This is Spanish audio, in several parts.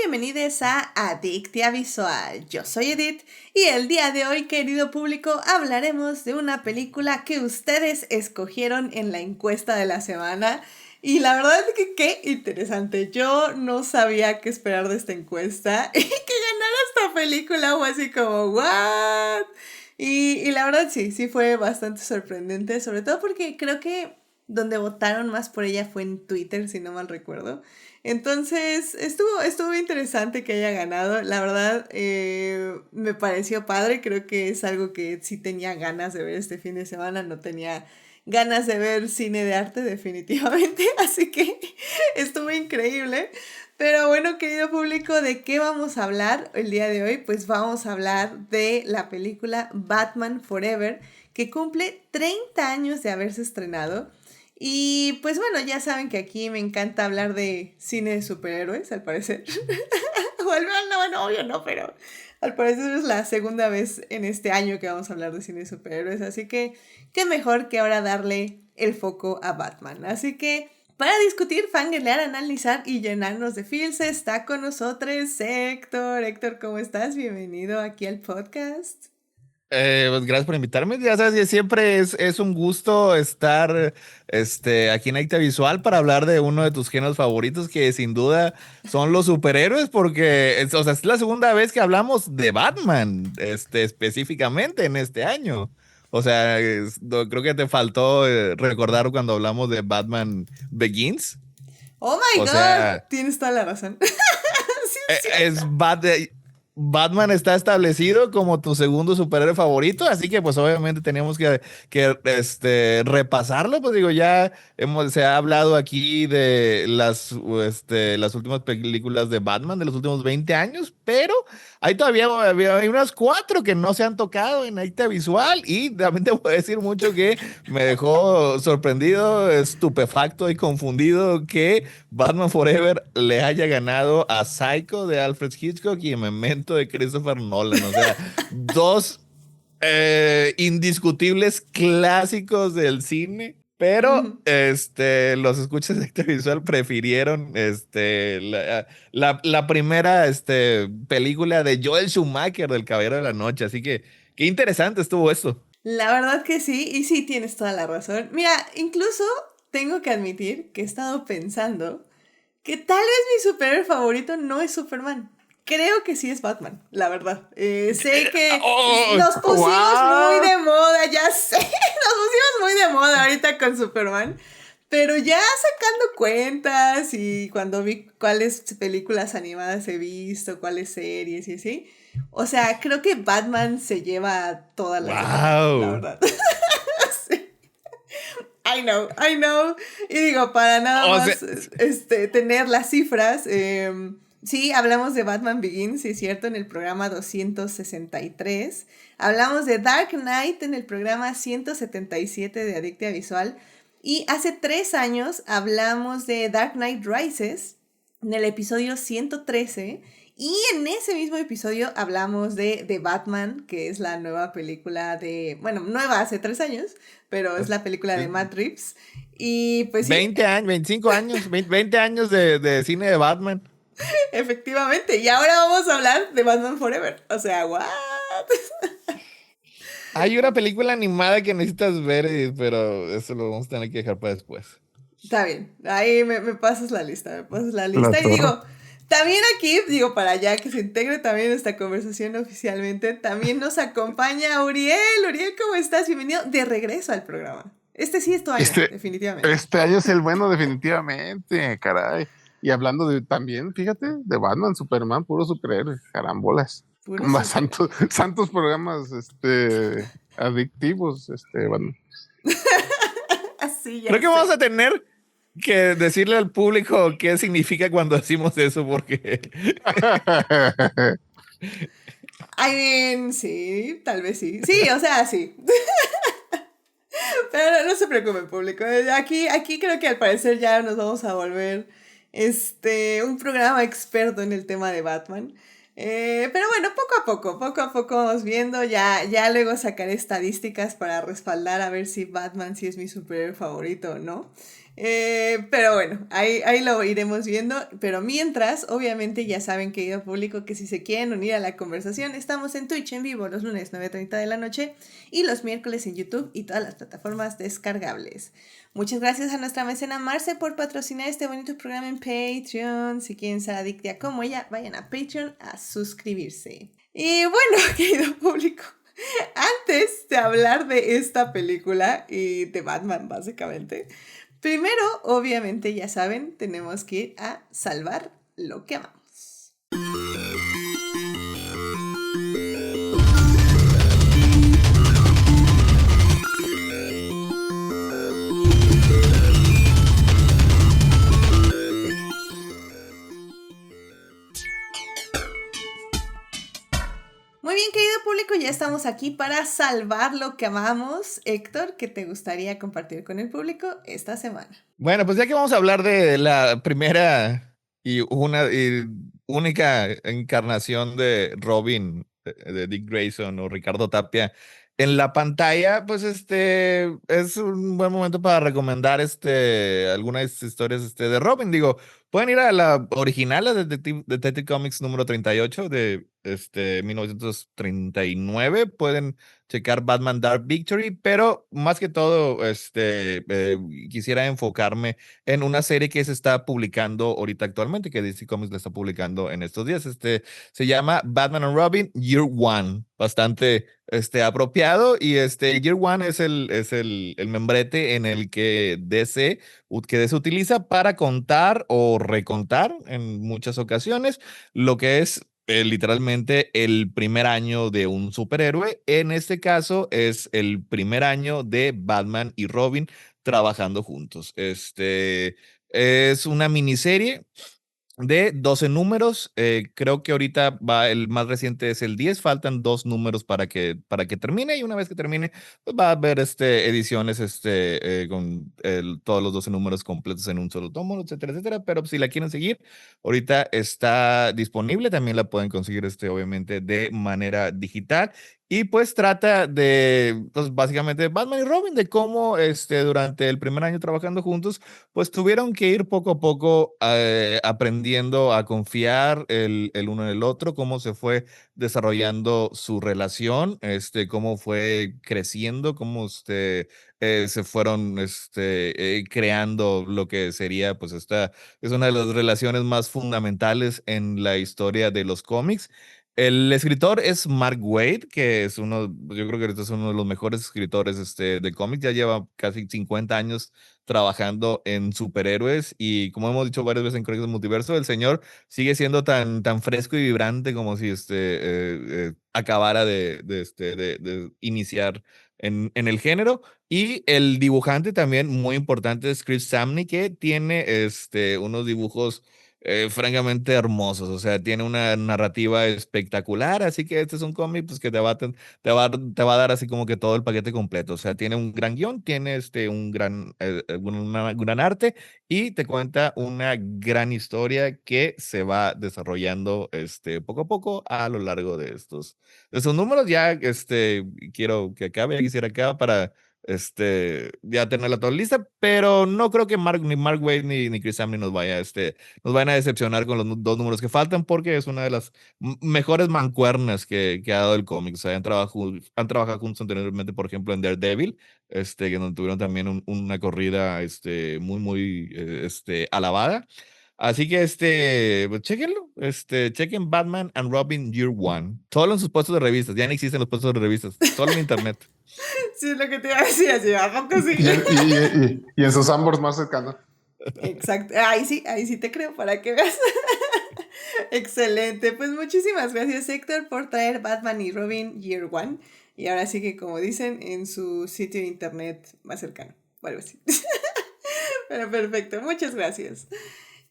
bienvenidos a Adictia Visual. Yo soy Edith y el día de hoy, querido público, hablaremos de una película que ustedes escogieron en la encuesta de la semana. Y la verdad es que qué interesante. Yo no sabía qué esperar de esta encuesta y que ganara esta película fue así como ¿what? Y la verdad sí fue bastante sorprendente, sobre todo porque creo que donde votaron más por ella fue en Twitter, si no mal recuerdo. Entonces, estuvo interesante que haya ganado. La verdad, me pareció padre. Creo que es algo que sí tenía ganas de ver este fin de semana. No tenía ganas de ver cine de arte, definitivamente. Así que estuvo increíble. Pero bueno, querido público, ¿de qué vamos a hablar el día de hoy? Pues vamos a hablar de la película Batman Forever, que cumple 30 años de haberse estrenado. Y pues bueno, ya saben que aquí me encanta hablar de cine de superhéroes, al parecer. O al menos, no, bueno, obvio no, pero al parecer es la segunda vez en este año que vamos a hablar de cine de superhéroes. Así que, qué mejor que ahora darle el foco a Batman. Así que, para discutir, fangirlear, analizar y llenarnos de feels, está con nosotros Héctor. Héctor, ¿cómo estás? Bienvenido aquí al podcast. Pues gracias por invitarme. Ya sabes que siempre es un gusto estar aquí en Acta Visual para hablar de uno de tus géneros favoritos, que sin duda son los superhéroes, porque o sea, es la segunda vez que hablamos de Batman, específicamente en este año. O sea, creo que te faltó recordar cuando hablamos de Batman Begins. Oh my O God, sea, tienes toda la razón. Sí, es es cierto. Batman está establecido como tu segundo superhéroe favorito, así que pues obviamente teníamos que repasarlo. Pues digo, se ha hablado aquí de las últimas películas de Batman de los últimos 20 años, pero hay unas cuatro que no se han tocado en Aita Visual, y también te voy a decir mucho que me dejó sorprendido, estupefacto y confundido que Batman Forever le haya ganado a Psycho de Alfred Hitchcock y Memento de Christopher Nolan. O sea, dos indiscutibles clásicos del cine. Pero Ujú. los escuchas de este visual prefirieron la primera película de Joel Schumacher, del Caballero de la Noche. Así que qué interesante estuvo esto. La verdad que sí, y sí tienes toda la razón. Mira, incluso tengo que admitir que he estado pensando que tal vez mi superhéroe favorito no es Superman. Creo que sí es Batman, la verdad. Sé que ¡Oh! nos pusimos muy ¡Wow! de moda, ya sé, nos pusimos muy de moda ahorita con Superman. Pero ya sacando cuentas y cuando vi cuáles películas animadas he visto, cuáles series y así. O sea, creo que Batman se lleva todas las de ganar, la ¡Wow! verdad. Sí. I know. Y digo, para nada O sea, más tener las cifras, sí, hablamos de Batman Begins, sí es cierto, en el programa 263. Hablamos de Dark Knight en el programa 177 de Adictia Visual. Y hace 3 años hablamos de Dark Knight Rises en el episodio 113. Y en ese mismo episodio hablamos de Batman, que es la nueva película de, bueno, nueva hace 3 años, pero es la película de Matt Reeves. Y pues sí, 20 años, 25 años, 20 años de cine de Batman. efectivamente. Y ahora vamos a hablar de Batman Forever. O sea, ¿what? Hay una película animada que necesitas ver, pero eso lo vamos a tener que dejar para después. Está bien, ahí me pasas la lista, me pasas la La lista. Y torre. digo, también aquí, digo, para ya que se integre también esta conversación oficialmente, también nos acompaña Uriel. Uriel, ¿cómo estás? Bienvenido de regreso al programa. Este sí es tu año, Este, definitivamente. este año es el bueno, definitivamente, caray. Y hablando de también, fíjate, de Batman, Superman, puro superhéroe, carambolas. Puro Más súper. santos programas, adictivos, Batman. Así Creo ya que vamos sé. a tener que decirle al público qué significa cuando decimos eso, porque I mean, sí, tal vez sí. Sí, o sea, sí. Pero no se preocupen, público. Aquí creo que al parecer ya nos vamos a volver un programa experto en el tema de Batman. Pero bueno, poco a poco vamos viendo. Ya luego sacaré estadísticas para respaldar a ver si Batman sí es mi superhéroe favorito o no. Pero bueno, ahí lo iremos viendo. Pero mientras, obviamente ya saben, querido público, que si se quieren unir a la conversación, estamos en Twitch en vivo los lunes 9:30 de la noche y los miércoles en YouTube y todas las plataformas descargables. Muchas gracias a nuestra mecena Marce por patrocinar este bonito programa en Patreon. Si quieren ser adictia como ella, vayan a Patreon a suscribirse. Y bueno, querido público, antes de hablar de esta película y de Batman básicamente, primero, obviamente, ya saben, tenemos que ir a salvar lo que amamos. Muy bien, querido público, ya estamos aquí para salvar lo que amamos. Héctor, ¿qué te gustaría compartir con el público esta semana? Bueno, pues ya que vamos a hablar de la primera y única encarnación de Robin, de Dick Grayson o Ricardo Tapia en la pantalla, pues es un buen momento para recomendar algunas historias de Robin. Digo, pueden ir a la original, la de Detective Comics número 38 de 1939. Pueden checar Batman Dark Victory, pero más que todo, quisiera enfocarme en una serie que se está publicando ahorita actualmente, que DC Comics la está publicando en estos días. Se llama Batman and Robin Year One, bastante apropiado, y Year One es el membrete en el que DC utiliza para contar o recontar en muchas ocasiones lo que es literalmente el primer año de un superhéroe. En este caso es el primer año de Batman y Robin trabajando juntos. Es una miniserie de 12 números. Creo que ahorita el más reciente es el 10. Faltan 2 números para que termine, y una vez que termine, pues va a haber ediciones con todos los 12 números completos en un solo tomo, etcétera, etcétera. Pero si la quieren seguir, ahorita está disponible. También la pueden conseguir, obviamente, de manera digital. Y pues trata de, pues básicamente, Batman y Robin, de cómo durante el primer año trabajando juntos, pues tuvieron que ir poco a poco aprendiendo a confiar el uno en el otro, cómo se fue desarrollando su relación, cómo fue creciendo, cómo se fueron creando lo que sería, pues esta es una de las relaciones más fundamentales en la historia de los cómics. El escritor es Mark Waid, que yo creo que ahorita es uno de los mejores escritores de cómics. Ya lleva casi 50 años trabajando en superhéroes, y como hemos dicho varias veces en Crónicas del Multiverso, el señor sigue siendo tan fresco y vibrante como si acabara de iniciar en el género. Y el dibujante también muy importante es Chris Samney, que tiene unos dibujos francamente hermosos. O sea, tiene una narrativa espectacular. Así que este es un cómic, pues, que te va a dar así como que todo el paquete completo. O sea, tiene un gran guión, tiene una gran arte, y te cuenta una gran historia que se va desarrollando poco a poco a lo largo de estos números. Ya quiero que acabe, ya quisiera acabar para ya tenerla toda lista, pero no creo que ni Mark Waid ni Chris Samney nos vayan a decepcionar con los 2 números que faltan, porque es una de las mejores mancuernas que ha dado el cómic. O sea, han trabajado juntos anteriormente, por ejemplo, en Daredevil, que donde tuvieron también una corrida muy, muy alabada. Así que pues, chéquenlo, chequen Batman and Robin Year One. Solo en sus puestos de revistas. Ya no existen los puestos de revistas, solo en internet. Sí, es lo que te iba a decir, así, ¿a poco sí? Y en sus ambos más cercanos. Exacto, ahí sí te creo, para que veas. Excelente, pues muchísimas gracias, Héctor, por traer Batman y Robin Year One. Y ahora sí que, como dicen, en su sitio de internet más cercano, o algo así. Pero perfecto, muchas gracias.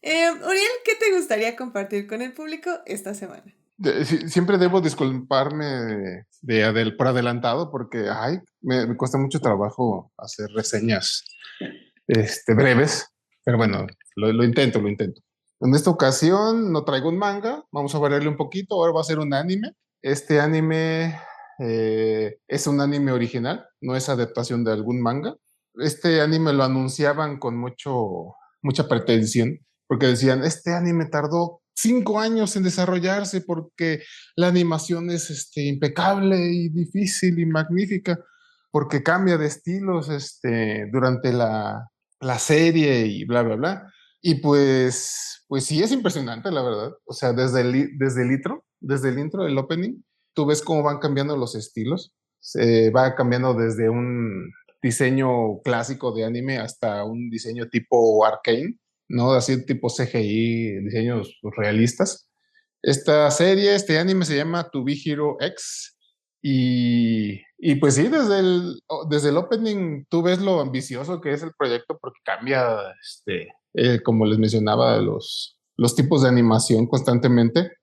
Uriel, ¿qué te gustaría compartir con el público esta semana? Siempre debo disculparme por adelantado porque me cuesta mucho trabajo hacer reseñas breves, pero bueno, lo intento. En esta ocasión no traigo un manga, vamos a variarle un poquito, ahora va a ser un anime. Este anime es un anime original, no es adaptación de algún manga. este anime lo anunciaban con mucha pretensión, porque decían, este anime tardó 5 años en desarrollarse porque la animación es impecable y difícil y magnífica, porque cambia de estilos durante la serie y bla, bla, bla. Y pues sí es impresionante, la verdad. O sea, desde el intro del opening, tú ves cómo van cambiando los estilos. Se va cambiando desde un diseño clásico de anime hasta un diseño tipo arcane, ¿no? Así tipo CGI, diseños realistas. Esta serie, este anime se llama To Be Hero X y pues sí, desde el opening tú ves lo ambicioso que es el proyecto porque cambia, como les mencionaba, los tipos de animación constantemente.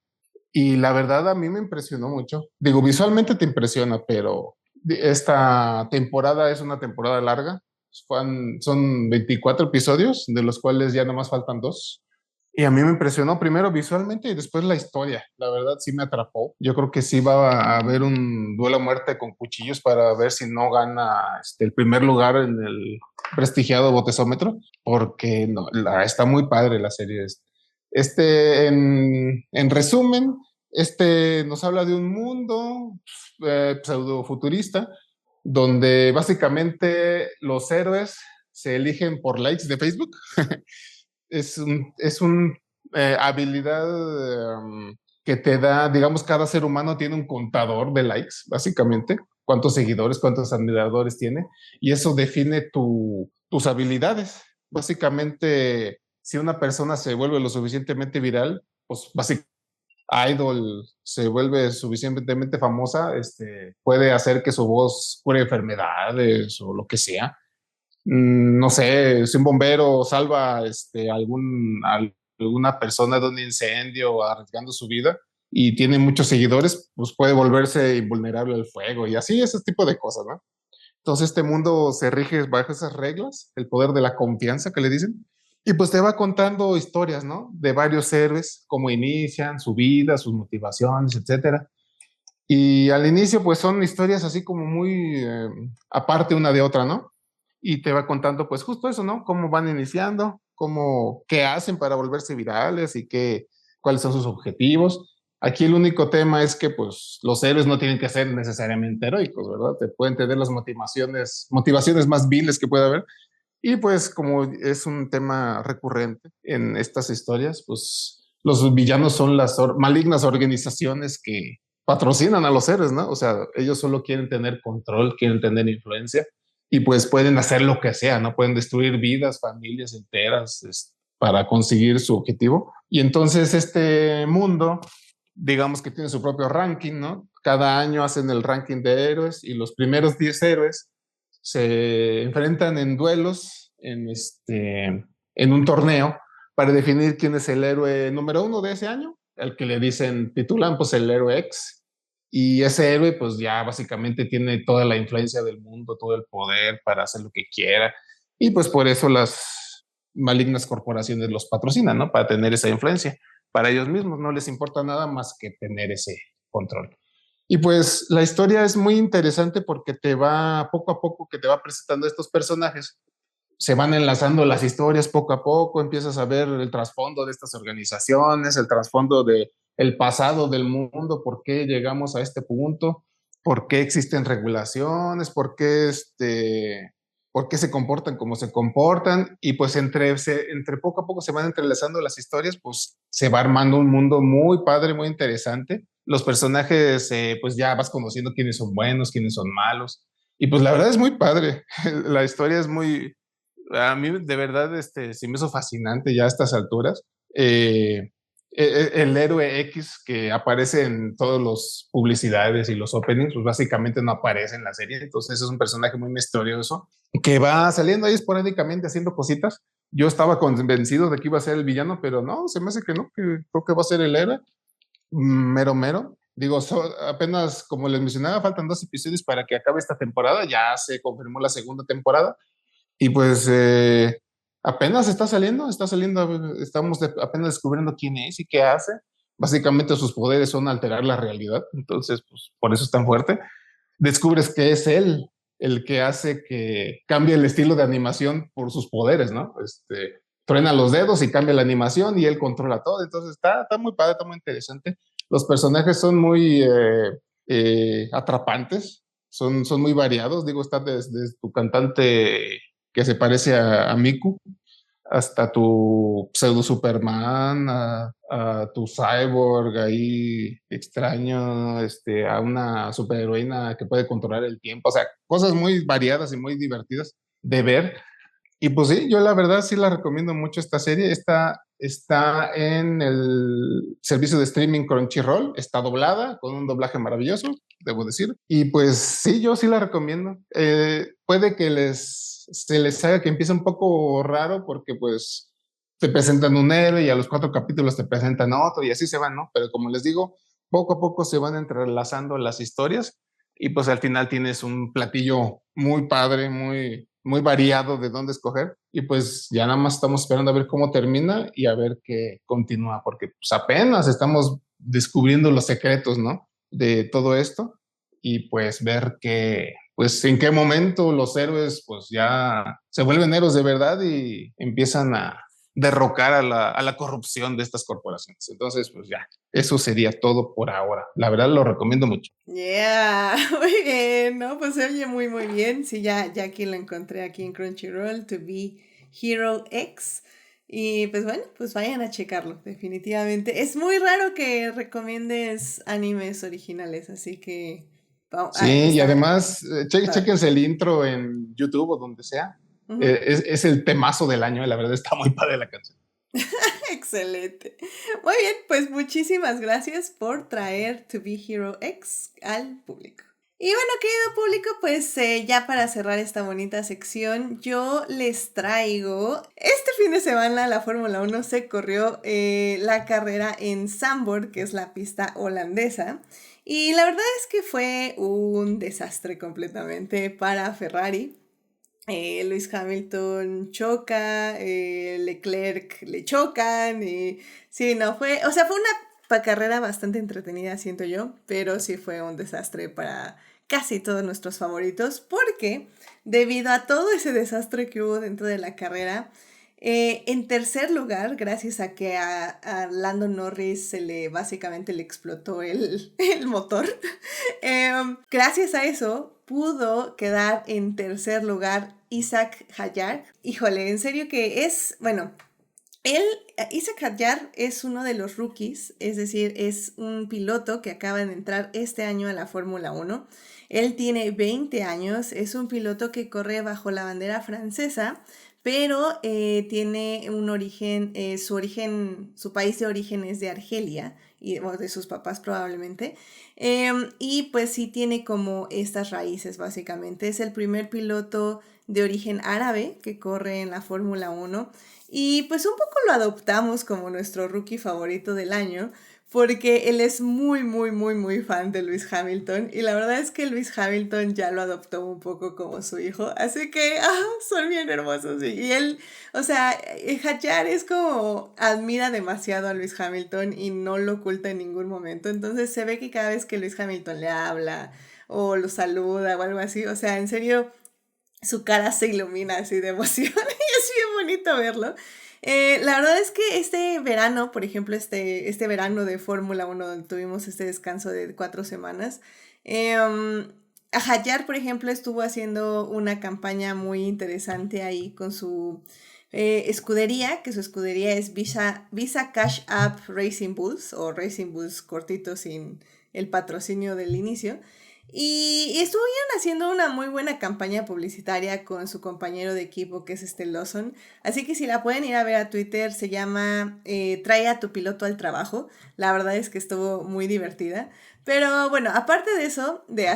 Y la verdad a mí me impresionó mucho. Digo, visualmente te impresiona, pero esta temporada es una temporada larga. Son 24 episodios, de los cuales ya nomás faltan dos. Y a mí me impresionó primero visualmente y después la historia. La verdad sí me atrapó. Yo creo que sí va a haber un duelo a muerte con cuchillos para ver si no gana el primer lugar en el prestigiado botezómetro, porque no, está muy padre la serie. En resumen, nos habla de un mundo pseudo futurista donde básicamente los héroes se eligen por likes de Facebook. Es un habilidad que te da, digamos, cada ser humano tiene un contador de likes, básicamente, cuántos seguidores, cuántos admiradores tiene, y eso define tus habilidades. Básicamente, si una persona se vuelve lo suficientemente viral, pues básicamente idol se vuelve suficientemente famosa, puede hacer que su voz cure enfermedades o lo que sea. No sé, si un bombero salva alguna persona de un incendio arriesgando su vida y tiene muchos seguidores, pues puede volverse invulnerable al fuego y así, ese tipo de cosas, ¿no? Entonces este mundo se rige bajo esas reglas, el poder de la confianza que le dicen, y pues te va contando historias, ¿no? De varios héroes, cómo inician su vida, sus motivaciones, etcétera. Y al inicio pues son historias así como muy aparte una de otra, ¿no? Y te va contando pues justo eso, ¿no? Cómo van iniciando, qué hacen para volverse virales y cuáles son sus objetivos. Aquí el único tema es que pues los héroes no tienen que ser necesariamente heroicos, ¿verdad? Te pueden tener las motivaciones más viles que pueda haber. Y pues como es un tema recurrente en estas historias, pues los villanos son las malignas organizaciones que patrocinan a los héroes, ¿no? O sea, ellos solo quieren tener control, quieren tener influencia y pues pueden hacer lo que sea, ¿no? Pueden destruir vidas, familias enteras para conseguir su objetivo. Y entonces este mundo, digamos que tiene su propio ranking, ¿no? Cada año hacen el ranking de héroes y los primeros 10 héroes se enfrentan en duelos en un torneo para definir quién es el héroe número uno de ese año, al que le titulan pues el héroe X. Y ese héroe pues ya básicamente tiene toda la influencia del mundo, todo el poder para hacer lo que quiera. Y pues por eso las malignas corporaciones los patrocinan, ¿no? Para tener esa influencia. Para ellos mismos no les importa nada más que tener ese control. Y pues la historia es muy interesante porque te va poco a poco que te va presentando estos personajes. Se van enlazando las historias poco a poco, empiezas a ver el trasfondo de estas organizaciones, el trasfondo de el pasado del mundo, por qué llegamos a este punto, por qué existen regulaciones, por qué se comportan como se comportan, y pues entre poco a poco se van entrelazando las historias, pues se va armando un mundo muy padre, muy interesante. Los personajes, pues ya vas conociendo quiénes son buenos, quiénes son malos, y pues la verdad es muy padre. La historia es a mí de verdad, sí me hizo fascinante ya a estas alturas. El héroe X que aparece en todas las publicidades y los openings, pues básicamente no aparece en la serie, entonces es un personaje muy misterioso que va saliendo ahí esporádicamente haciendo cositas. Yo estaba convencido de que iba a ser el villano, pero no, se me hace que no, que creo que va a ser el héroe, mero, mero. Digo, apenas, como les mencionaba, faltan 2 episodios para que acabe esta temporada, ya se confirmó la segunda temporada, y pues apenas está saliendo, estamos apenas descubriendo quién es y qué hace. Básicamente sus poderes son alterar la realidad, entonces pues por eso es tan fuerte. Descubres que es él el que hace que cambie el estilo de animación por sus poderes, ¿no? Truena los dedos y cambia la animación y él controla todo. Entonces está muy padre, está muy interesante. Los personajes son muy atrapantes, son muy variados. Digo, está desde tu cantante que se parece a Miku, hasta tu pseudo Superman, a tu cyborg ahí extraño, a una superheroína que puede controlar el tiempo, o sea, cosas muy variadas y muy divertidas de ver. Y pues sí, yo la verdad sí la recomiendo mucho esta serie. Está en el servicio de streaming Crunchyroll, está doblada, con un doblaje maravilloso, debo decir. Y pues sí, yo sí la recomiendo. Puede que se les haga que empiece un poco raro porque pues te presentan un héroe y a los 4 capítulos te presentan otro y así se van, ¿no? Pero como les digo, poco a poco se van entrelazando las historias y pues al final tienes un platillo muy padre, muy variado de dónde escoger y pues ya nada más estamos esperando a ver cómo termina y a ver qué continúa, porque pues apenas estamos descubriendo los secretos, ¿no? De todo esto y pues ver que, pues en qué momento los héroes pues ya se vuelven héroes de verdad y empiezan a derrocar a la corrupción de estas corporaciones. Entonces, pues ya, eso sería todo por ahora. La verdad lo recomiendo mucho. Yeah, muy bien, ¿no? Pues se oye muy, muy bien. Sí, ya aquí lo encontré aquí en Crunchyroll, To Be Hero X. Y pues bueno, pues vayan a checarlo, definitivamente. Es muy raro que recomiendes animes originales, así que Sí, y está además, padre. chequense el intro en YouTube o donde sea. Ujú. Es el temazo del año, la verdad está muy padre la canción. Excelente. Muy bien, pues muchísimas gracias por traer To Be Hero X al público. Y bueno, querido público, pues ya para cerrar esta bonita sección, yo les traigo, este fin de semana la Fórmula 1 se corrió la carrera en Zandvoort, que es la pista holandesa, y la verdad es que fue un desastre completamente para Ferrari. Lewis Hamilton choca, Leclerc le chocan, y sí, no, o sea, fue una carrera bastante entretenida, siento yo, pero sí fue un desastre para casi todos nuestros favoritos, porque debido a todo ese desastre que hubo dentro de la carrera, en tercer lugar, gracias a que a Lando Norris básicamente le explotó el motor, gracias a eso pudo quedar en tercer lugar Isaac Hayar. Híjole, en serio que bueno, Isaac Hadjar es uno de los rookies, es decir, es un piloto que acaba de entrar este año a la Fórmula 1. Él tiene 20 años, es un piloto que corre bajo la bandera francesa, pero tiene un origen, su país de origen es de Argelia, o de sus papás probablemente, y pues sí tiene como estas raíces básicamente. Es el primer piloto de origen árabe que corre en la Fórmula 1 y pues un poco lo adoptamos como nuestro rookie favorito del año, porque él es muy, muy, muy, muy fan de Lewis Hamilton. Y la verdad es que Lewis Hamilton ya lo adoptó un poco como su hijo. Así que son bien hermosos. Y él, o sea, Hadjar es como admira demasiado a Lewis Hamilton y no lo oculta en ningún momento. Entonces se ve que cada vez que Lewis Hamilton le habla o lo saluda o algo así, o sea, en serio su cara se ilumina así de emoción y es bien bonito verlo. La verdad es que este verano, por ejemplo, este verano de Fórmula 1, donde tuvimos este descanso de 4 semanas, Hayar, por ejemplo, estuvo haciendo una campaña muy interesante ahí con su escudería, que su escudería es Visa Cash App Racing Bulls, o Racing Bulls cortito sin el patrocinio del inicio. Y estuvieron haciendo una muy buena campaña publicitaria con su compañero de equipo, que es Lawson. Así que si la pueden ir a ver a Twitter, se llama Trae a tu piloto al trabajo. La verdad es que estuvo muy divertida. Pero bueno, aparte de eso, de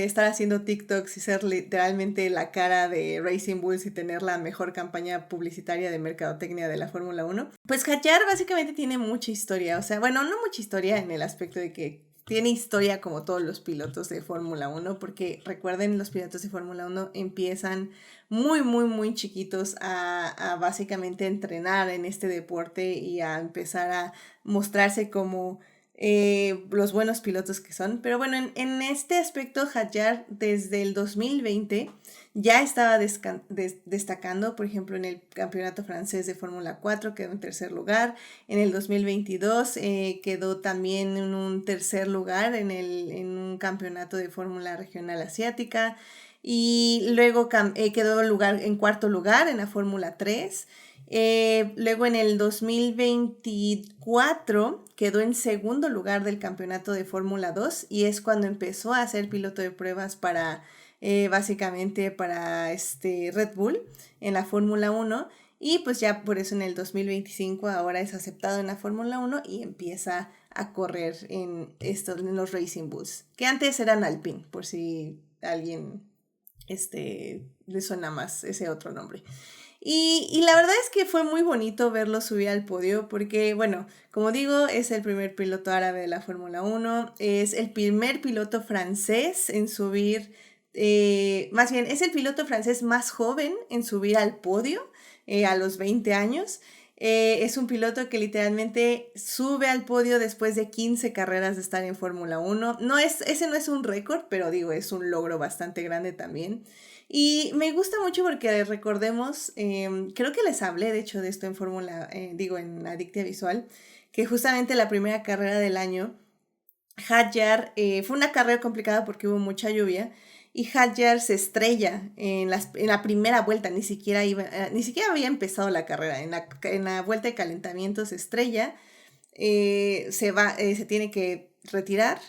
estar haciendo TikToks y ser literalmente la cara de Racing Bulls y tener la mejor campaña publicitaria de mercadotecnia de la Fórmula 1, pues Hadjar básicamente tiene mucha historia. O sea, bueno, no mucha historia en el aspecto de que tiene historia como todos los pilotos de Fórmula 1, porque recuerden, los pilotos de Fórmula 1 empiezan muy, muy, muy chiquitos a básicamente entrenar en este deporte y a empezar a mostrarse como los buenos pilotos que son. Pero bueno, en este aspecto, Hadjar desde el 2020 ya estaba destacando, por ejemplo, en el campeonato francés de Fórmula 4 quedó en tercer lugar. En el 2022 quedó también en un tercer lugar en un campeonato de Fórmula Regional Asiática. Y luego quedó en cuarto lugar en la Fórmula 3. Luego en el 2024 quedó en segundo lugar del campeonato de Fórmula 2 y es cuando empezó a ser piloto de pruebas para básicamente para Red Bull en la Fórmula 1 y pues ya por eso en el 2025 ahora es aceptado en la Fórmula 1 y empieza a correr en los Racing Bulls, que antes eran Alpine, por si a alguien le suena más ese otro nombre. Y la verdad es que fue muy bonito verlo subir al podio porque, bueno, como digo, es el primer piloto árabe de la Fórmula 1, es el primer piloto francés en subir, más bien, es el piloto francés más joven en subir al podio a los 20 años. Es un piloto que literalmente sube al podio después de 15 carreras de estar en Fórmula 1. Ese no es un récord, pero digo, es un logro bastante grande también. Y me gusta mucho porque recordemos, creo que les hablé de hecho de esto en en Adictia Visual, que justamente la primera carrera del año, Hadjar, fue una carrera complicada porque hubo mucha lluvia y Hadjar se estrella en la primera vuelta, ni siquiera había empezado la carrera, en la vuelta de calentamiento se estrella, se tiene que retirar.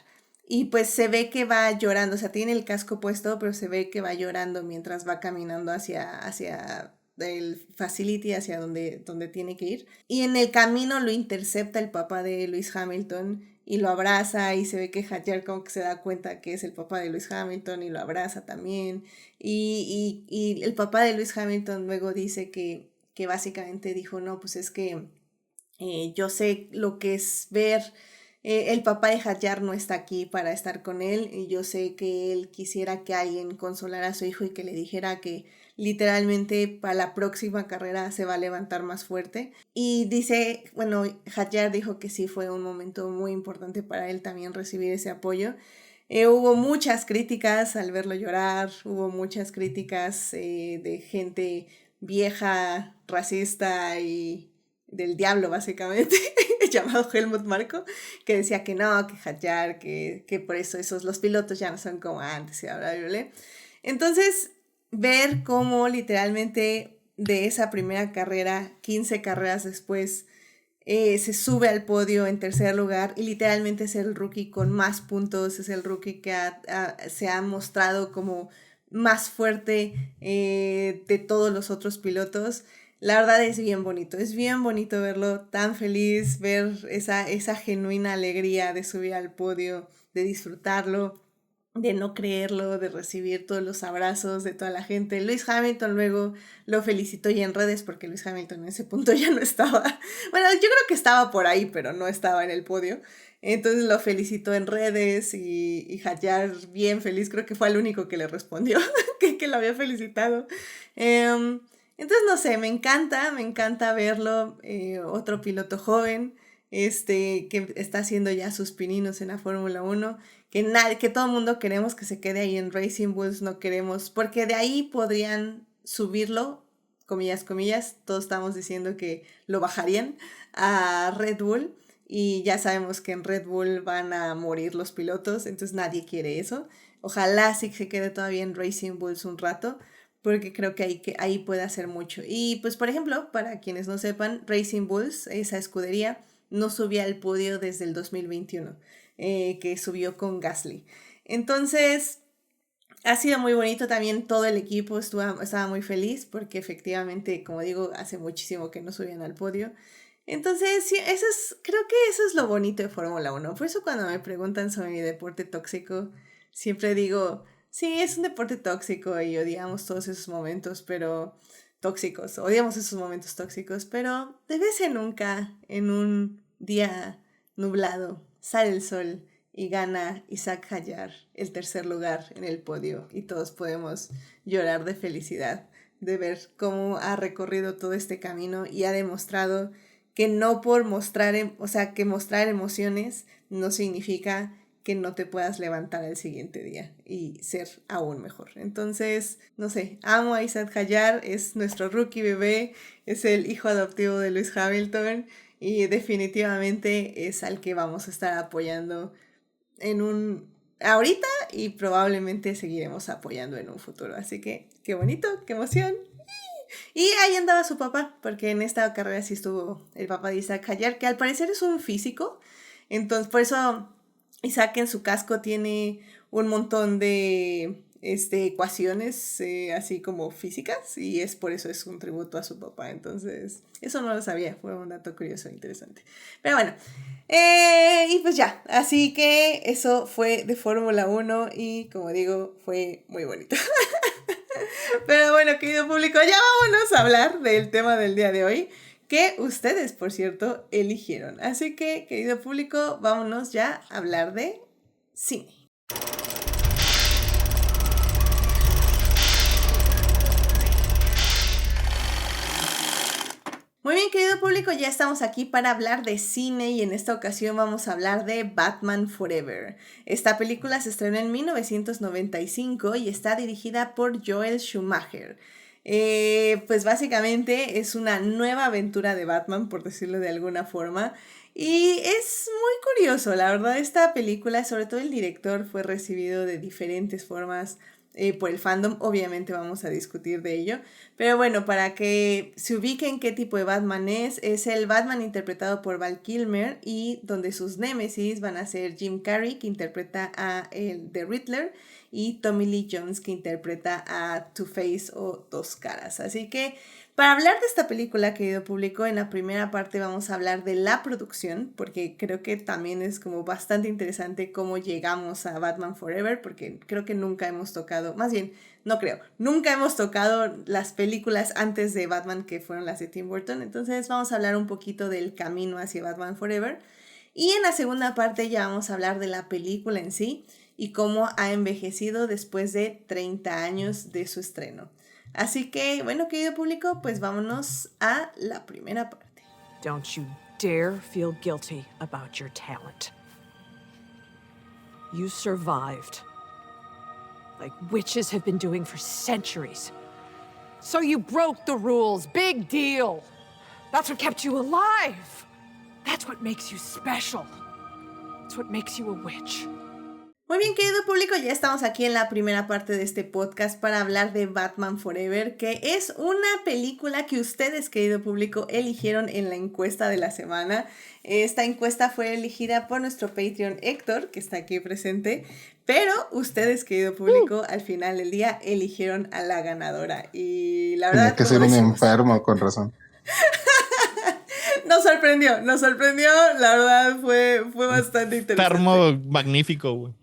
Y pues se ve que va llorando, o sea, tiene el casco puesto, pero se ve que va llorando mientras va caminando hacia el facility, hacia donde tiene que ir. Y en el camino lo intercepta el papá de Lewis Hamilton y lo abraza y se ve que Hadjar como que se da cuenta que es el papá de Lewis Hamilton y lo abraza también. Y el papá de Lewis Hamilton luego dice que básicamente dijo, no, pues es que yo sé lo que es ver el papá de Hadjar no está aquí para estar con él y yo sé que él quisiera que alguien consolara a su hijo y que le dijera que literalmente para la próxima carrera se va a levantar más fuerte. Y dice, bueno, Hadjar dijo que sí fue un momento muy importante para él también recibir ese apoyo. Hubo muchas críticas al verlo llorar, hubo muchas críticas de gente vieja, racista y del diablo básicamente, llamado Helmut Marko, que decía que no, que Hadjar, que por eso los pilotos ya no son como antes y bla, bla, bla. Entonces, ver cómo literalmente de esa primera carrera, 15 carreras después, se sube al podio en tercer lugar y literalmente es el rookie con más puntos, es el rookie que se ha mostrado como más fuerte de todos los otros pilotos. La verdad es bien bonito verlo tan feliz, ver esa genuina alegría de subir al podio, de disfrutarlo, de no creerlo, de recibir todos los abrazos de toda la gente. Lewis Hamilton luego lo felicitó ya en redes porque Lewis Hamilton en ese punto ya no estaba. Bueno, yo creo que estaba por ahí, pero no estaba en el podio. Entonces lo felicitó en redes y Hadjar bien feliz, creo que fue el único que le respondió que lo había felicitado. Entonces, no sé, me encanta verlo, otro piloto joven, que está haciendo ya sus pininos en la Fórmula 1, que todo el mundo queremos que se quede ahí en Racing Bulls, no queremos, porque de ahí podrían subirlo, comillas, comillas, todos estamos diciendo que lo bajarían a Red Bull, y ya sabemos que en Red Bull van a morir los pilotos, entonces nadie quiere eso. Ojalá sí se quede todavía en Racing Bulls un rato, porque creo que ahí puede hacer mucho. Y pues, por ejemplo, para quienes no sepan, Racing Bulls, esa escudería, no subía al podio desde el 2021, que subió con Gasly. Entonces, ha sido muy bonito también, todo el equipo estaba muy feliz porque efectivamente, como digo, hace muchísimo que no subían al podio. Entonces, sí, creo que eso es lo bonito de Fórmula 1. Por eso cuando me preguntan sobre mi deporte tóxico, siempre digo, sí, es un deporte tóxico y odiamos todos esos momentos, pero odiamos esos momentos tóxicos, pero de vez en nunca, en un día nublado, sale el sol y gana Isaac Hadjar el tercer lugar en el podio y todos podemos llorar de felicidad de ver cómo ha recorrido todo este camino y ha demostrado que no por mostrar, o sea, que mostrar emociones no significa que no te puedas levantar al siguiente día y ser aún mejor. Entonces, no sé, amo a Isaac Hayar, es nuestro rookie bebé, es el hijo adoptivo de Lewis Hamilton y definitivamente es al que vamos a estar apoyando ahorita y probablemente seguiremos apoyando en un futuro. Así que, qué bonito, qué emoción. Y ahí andaba su papá, porque en esta carrera sí estuvo el papá de Isaac Hayar, que al parecer es un físico. Entonces, por eso Isaac en su casco tiene un montón de ecuaciones así como físicas, y por eso es un tributo a su papá. Entonces, eso no lo sabía, fue un dato curioso e interesante. Pero bueno, y pues ya, así que eso fue de Fórmula 1 y como digo, fue muy bonito. Pero bueno, querido público, ya vámonos a hablar del tema del día de hoy, que ustedes, por cierto, eligieron. Así que, querido público, vámonos ya a hablar de cine. Muy bien, querido público, ya estamos aquí para hablar de cine y en esta ocasión vamos a hablar de Batman Forever. Esta película se estrenó en 1995 y está dirigida por Joel Schumacher. Pues básicamente es una nueva aventura de Batman, por decirlo de alguna forma. Y es muy curioso, la verdad, esta película, sobre todo el director, fue recibido de diferentes formas por el fandom. Obviamente vamos a discutir de ello. Pero bueno, para que se ubiquen qué tipo de Batman es el Batman interpretado por Val Kilmer y donde sus némesis van a ser Jim Carrey, que interpreta a el The Riddler, y Tommy Lee Jones, que interpreta a Two-Face o Dos Caras. Así que para hablar de esta película, querido público, en la primera parte vamos a hablar de la producción, porque creo que también es como bastante interesante cómo llegamos a Batman Forever, porque creo que nunca hemos tocado, más bien, no creo, nunca hemos tocado las películas antes de Batman que fueron las de Tim Burton. Entonces vamos a hablar un poquito del camino hacia Batman Forever. Y en la segunda parte ya vamos a hablar de la película en sí y cómo ha envejecido después de 30 años de su estreno. Así que, bueno, querido público, pues vámonos a la primera parte. Don't you dare feel guilty about your talent. You survived, like witches have been doing for centuries. So you broke the rules. Big deal. That's what kept you alive. That's what makes you special. That's what makes you a witch. Muy bien, querido público, ya estamos aquí en la primera parte de este podcast para hablar de Batman Forever, que es una película que ustedes, querido público, eligieron en la encuesta de la semana. Esta encuesta fue elegida por nuestro Patreon Héctor, que está aquí presente, pero ustedes, querido público, al final del día eligieron a la ganadora. Y la verdad, tenía que ser un enfermo, con razón. Nos sorprendió, la verdad fue bastante interesante. Termo magnífico, güey.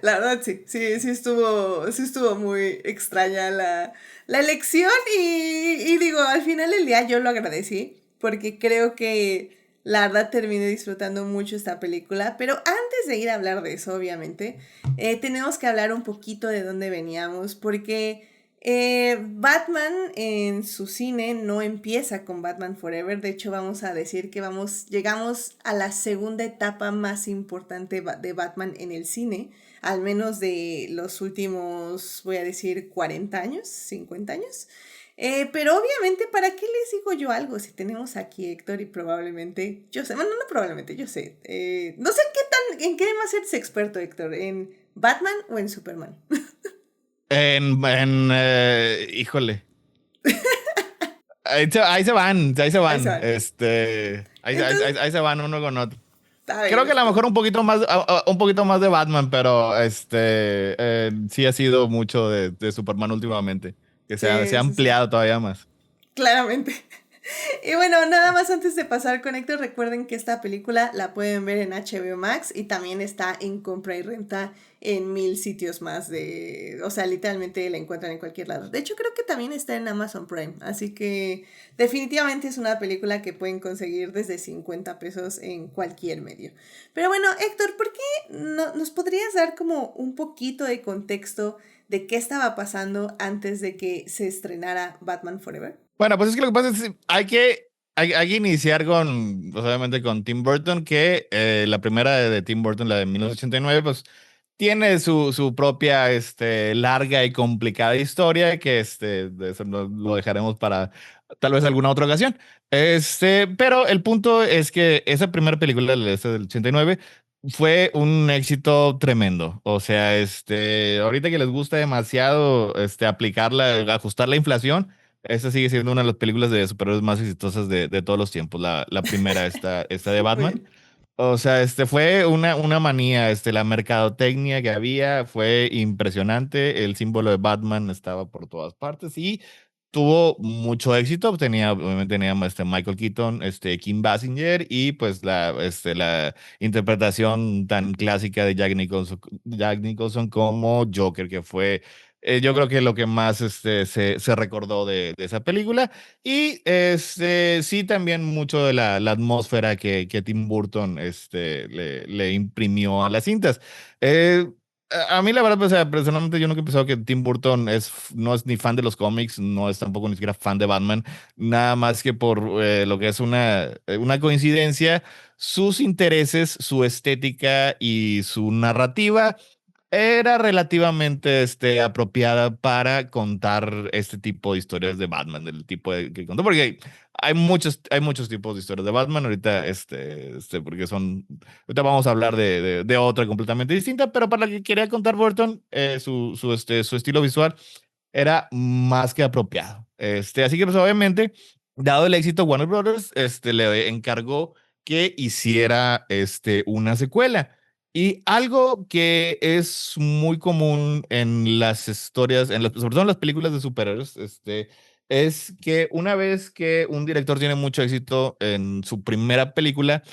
La verdad sí estuvo muy extraña la elección y digo, al final del día yo lo agradecí porque creo que la verdad terminé disfrutando mucho esta película, pero antes de ir a hablar de eso, obviamente, tenemos que hablar un poquito de dónde veníamos porque Batman en su cine no empieza con Batman Forever. De hecho, vamos a decir que llegamos a la segunda etapa más importante de Batman en el cine, al menos de los últimos, voy a decir, 40 años, 50 años. Pero obviamente, ¿para qué les digo yo algo? Si tenemos aquí Héctor y probablemente, yo sé, bueno, no probablemente, yo sé. No sé en qué más eres experto, Héctor, ¿en Batman o en Superman? Híjole. Ahí se van. Ahí se van. Ahí se van uno con otro. Bien, Creo que a lo mejor un poquito más de Batman, pero sí ha sido mucho de Superman últimamente, que se ha ampliado todavía más. Claramente. Y bueno, nada más antes de pasar con Héctor, recuerden que esta película la pueden ver en HBO Max y también está en compra y renta en 1000 sitios más o sea, literalmente la encuentran en cualquier lado. De hecho, creo que también está en Amazon Prime, así que definitivamente es una película que pueden conseguir desde 50 pesos en cualquier medio. Pero bueno, Héctor, ¿por qué nos podrías dar como un poquito de contexto de qué estaba pasando antes de que se estrenara Batman Forever? Bueno, pues es que lo que pasa es que hay que iniciar con, pues, obviamente, con Tim Burton, que la primera de Tim Burton, la de 1989, pues tiene su propia larga y complicada historia, que de eso lo dejaremos para tal vez alguna otra ocasión. Pero el punto es que esa primera película del 89 fue un éxito tremendo. O sea, ahorita que les gusta demasiado aplicarla, ajustar la inflación. Esta sigue siendo una de las películas de superhéroes más exitosas de todos los tiempos. La primera, esta de Batman. Uy, O sea, fue una manía. La mercadotecnia que había fue impresionante. El símbolo de Batman estaba por todas partes y tuvo mucho éxito. Obviamente tenía Michael Keaton, Kim Basinger y pues la interpretación tan clásica de Jack Nicholson como Joker, que fue yo creo que lo que más se recordó de esa película. Y sí, también mucho de la atmósfera que Tim Burton le imprimió a las cintas. A mí, la verdad, pues, o sea, personalmente yo nunca he pensado que Tim Burton no es ni fan de los cómics, no es tampoco ni siquiera fan de Batman, nada más que por lo que es una coincidencia, sus intereses, su estética y su narrativa era relativamente apropiada para contar este tipo de historias de Batman, del tipo que contó, porque hay muchos tipos de historias de Batman ahorita, porque ahorita vamos a hablar de otra completamente distinta, pero para la que quería contar Burton, su estilo visual era más que apropiado. Así que pues obviamente, dado el éxito, Warner Brothers, le encargó que hiciera, una secuela. Y algo que es muy común en las historias, sobre todo en las películas de superhéroes, es que una vez que un director tiene mucho éxito en su primera película,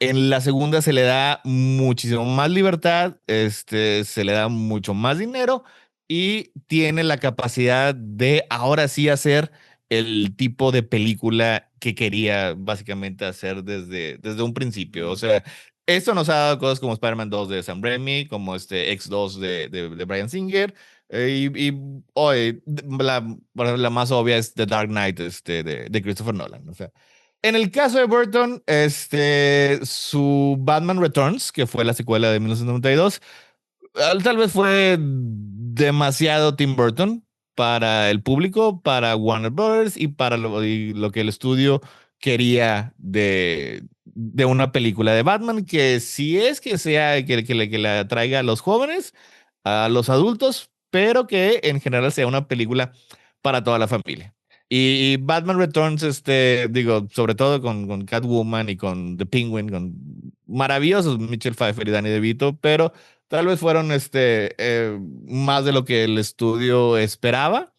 en la segunda se le da muchísimo más libertad, se le da mucho más dinero y tiene la capacidad de ahora sí hacer el tipo de película que quería básicamente hacer desde un principio. O sea, esto nos ha dado cosas como Spider-Man 2 de Sam Raimi, como X2 de Bryan Singer, hoy bueno, la más obvia es The Dark Knight de Christopher Nolan. O sea, en el caso de Burton, su Batman Returns, que fue la secuela de 1992, tal vez fue demasiado Tim Burton para el público, para Warner Brothers y lo que el estudio quería de una película de Batman, que si es que sea que la traiga a los jóvenes, a los adultos, pero que en general sea una película para toda la familia. Y Batman Returns, digo, sobre todo con Catwoman y con The Penguin, con maravillosos Michelle Pfeiffer y Danny DeVito, pero tal vez fueron más de lo que el estudio esperaba.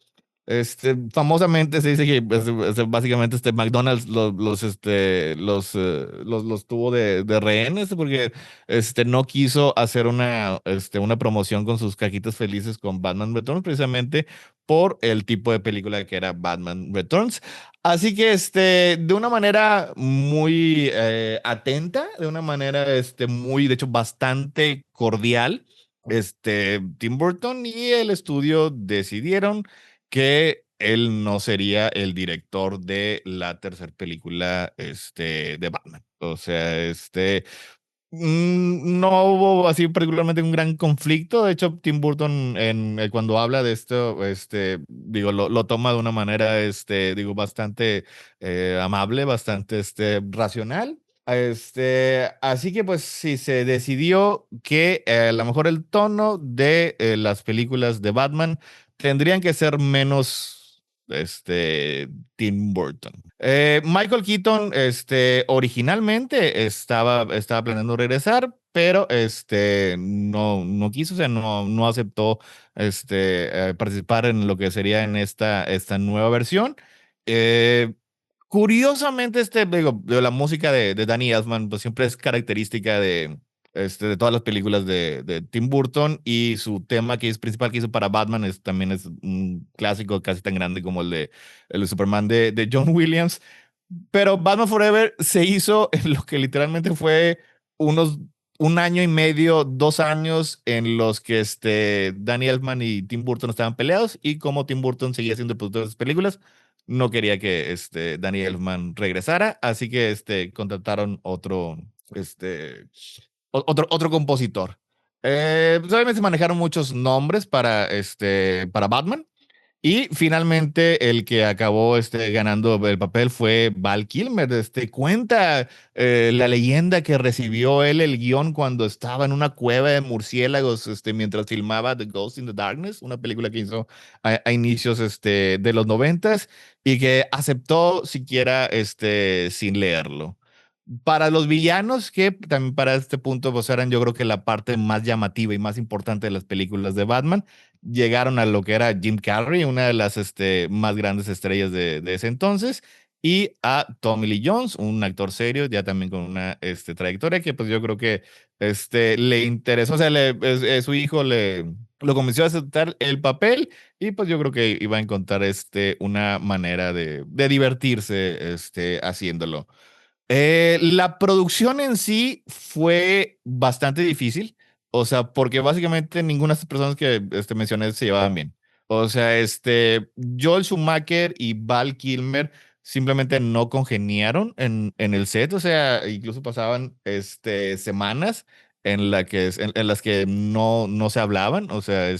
Famosamente se dice que básicamente McDonald's los tuvo de rehenes porque no quiso hacer una promoción con sus cajitas felices con Batman Returns precisamente por el tipo de película que era Batman Returns. Así que de una manera muy atenta, de una manera de hecho, bastante cordial, Tim Burton y el estudio decidieron que él no sería el director de la tercera película de Batman. O sea, no hubo así particularmente un gran conflicto. De hecho, Tim Burton cuando habla de esto, digo, lo toma de una manera, digo, bastante amable, bastante racional. Así que pues sí, se decidió que a lo mejor el tono de las películas de Batman tendrían que ser menos Tim Burton. Michael Keaton, originalmente estaba planeando regresar, pero no quiso, o sea, no aceptó participar en lo que sería en esta nueva versión. Eh, Curiosamente, digo, la música de Danny Elfman pues, siempre es característica de todas las películas de Tim Burton y su tema que es principal que hizo para Batman también es un clásico casi tan grande como el de Superman de John Williams. Pero Batman Forever se hizo en lo que literalmente fue unos un año y medio, 2 años en los que Danny Elfman y Tim Burton estaban peleados y como Tim Burton seguía siendo el productor de las películas, no quería que Danny Elfman regresara, así que contrataron otro compositor. Pues obviamente se manejaron muchos nombres para Batman. Y finalmente el que acabó ganando el papel fue Val Kilmer. Cuenta la leyenda que recibió él el guión cuando estaba en una cueva de murciélagos mientras filmaba The Ghost in the Darkness, una película que hizo a inicios de los noventas y que aceptó siquiera sin leerlo. Para los villanos, que también para este punto pues eran yo creo que la parte más llamativa y más importante de las películas de Batman, llegaron a lo que era Jim Carrey, una de las más grandes estrellas de ese entonces, y a Tommy Lee Jones, un actor serio, ya también con una trayectoria que pues yo creo que le interesó, o sea, su hijo lo convenció a aceptar el papel y pues yo creo que iba a encontrar una manera de divertirse haciéndolo. La producción en sí fue bastante difícil, o sea, porque básicamente ninguna de estas personas que mencioné se llevaban bien. O sea, Joel Schumacher y Val Kilmer simplemente no congeniaron en el set, o sea, incluso pasaban semanas en las que no se hablaban, o sea,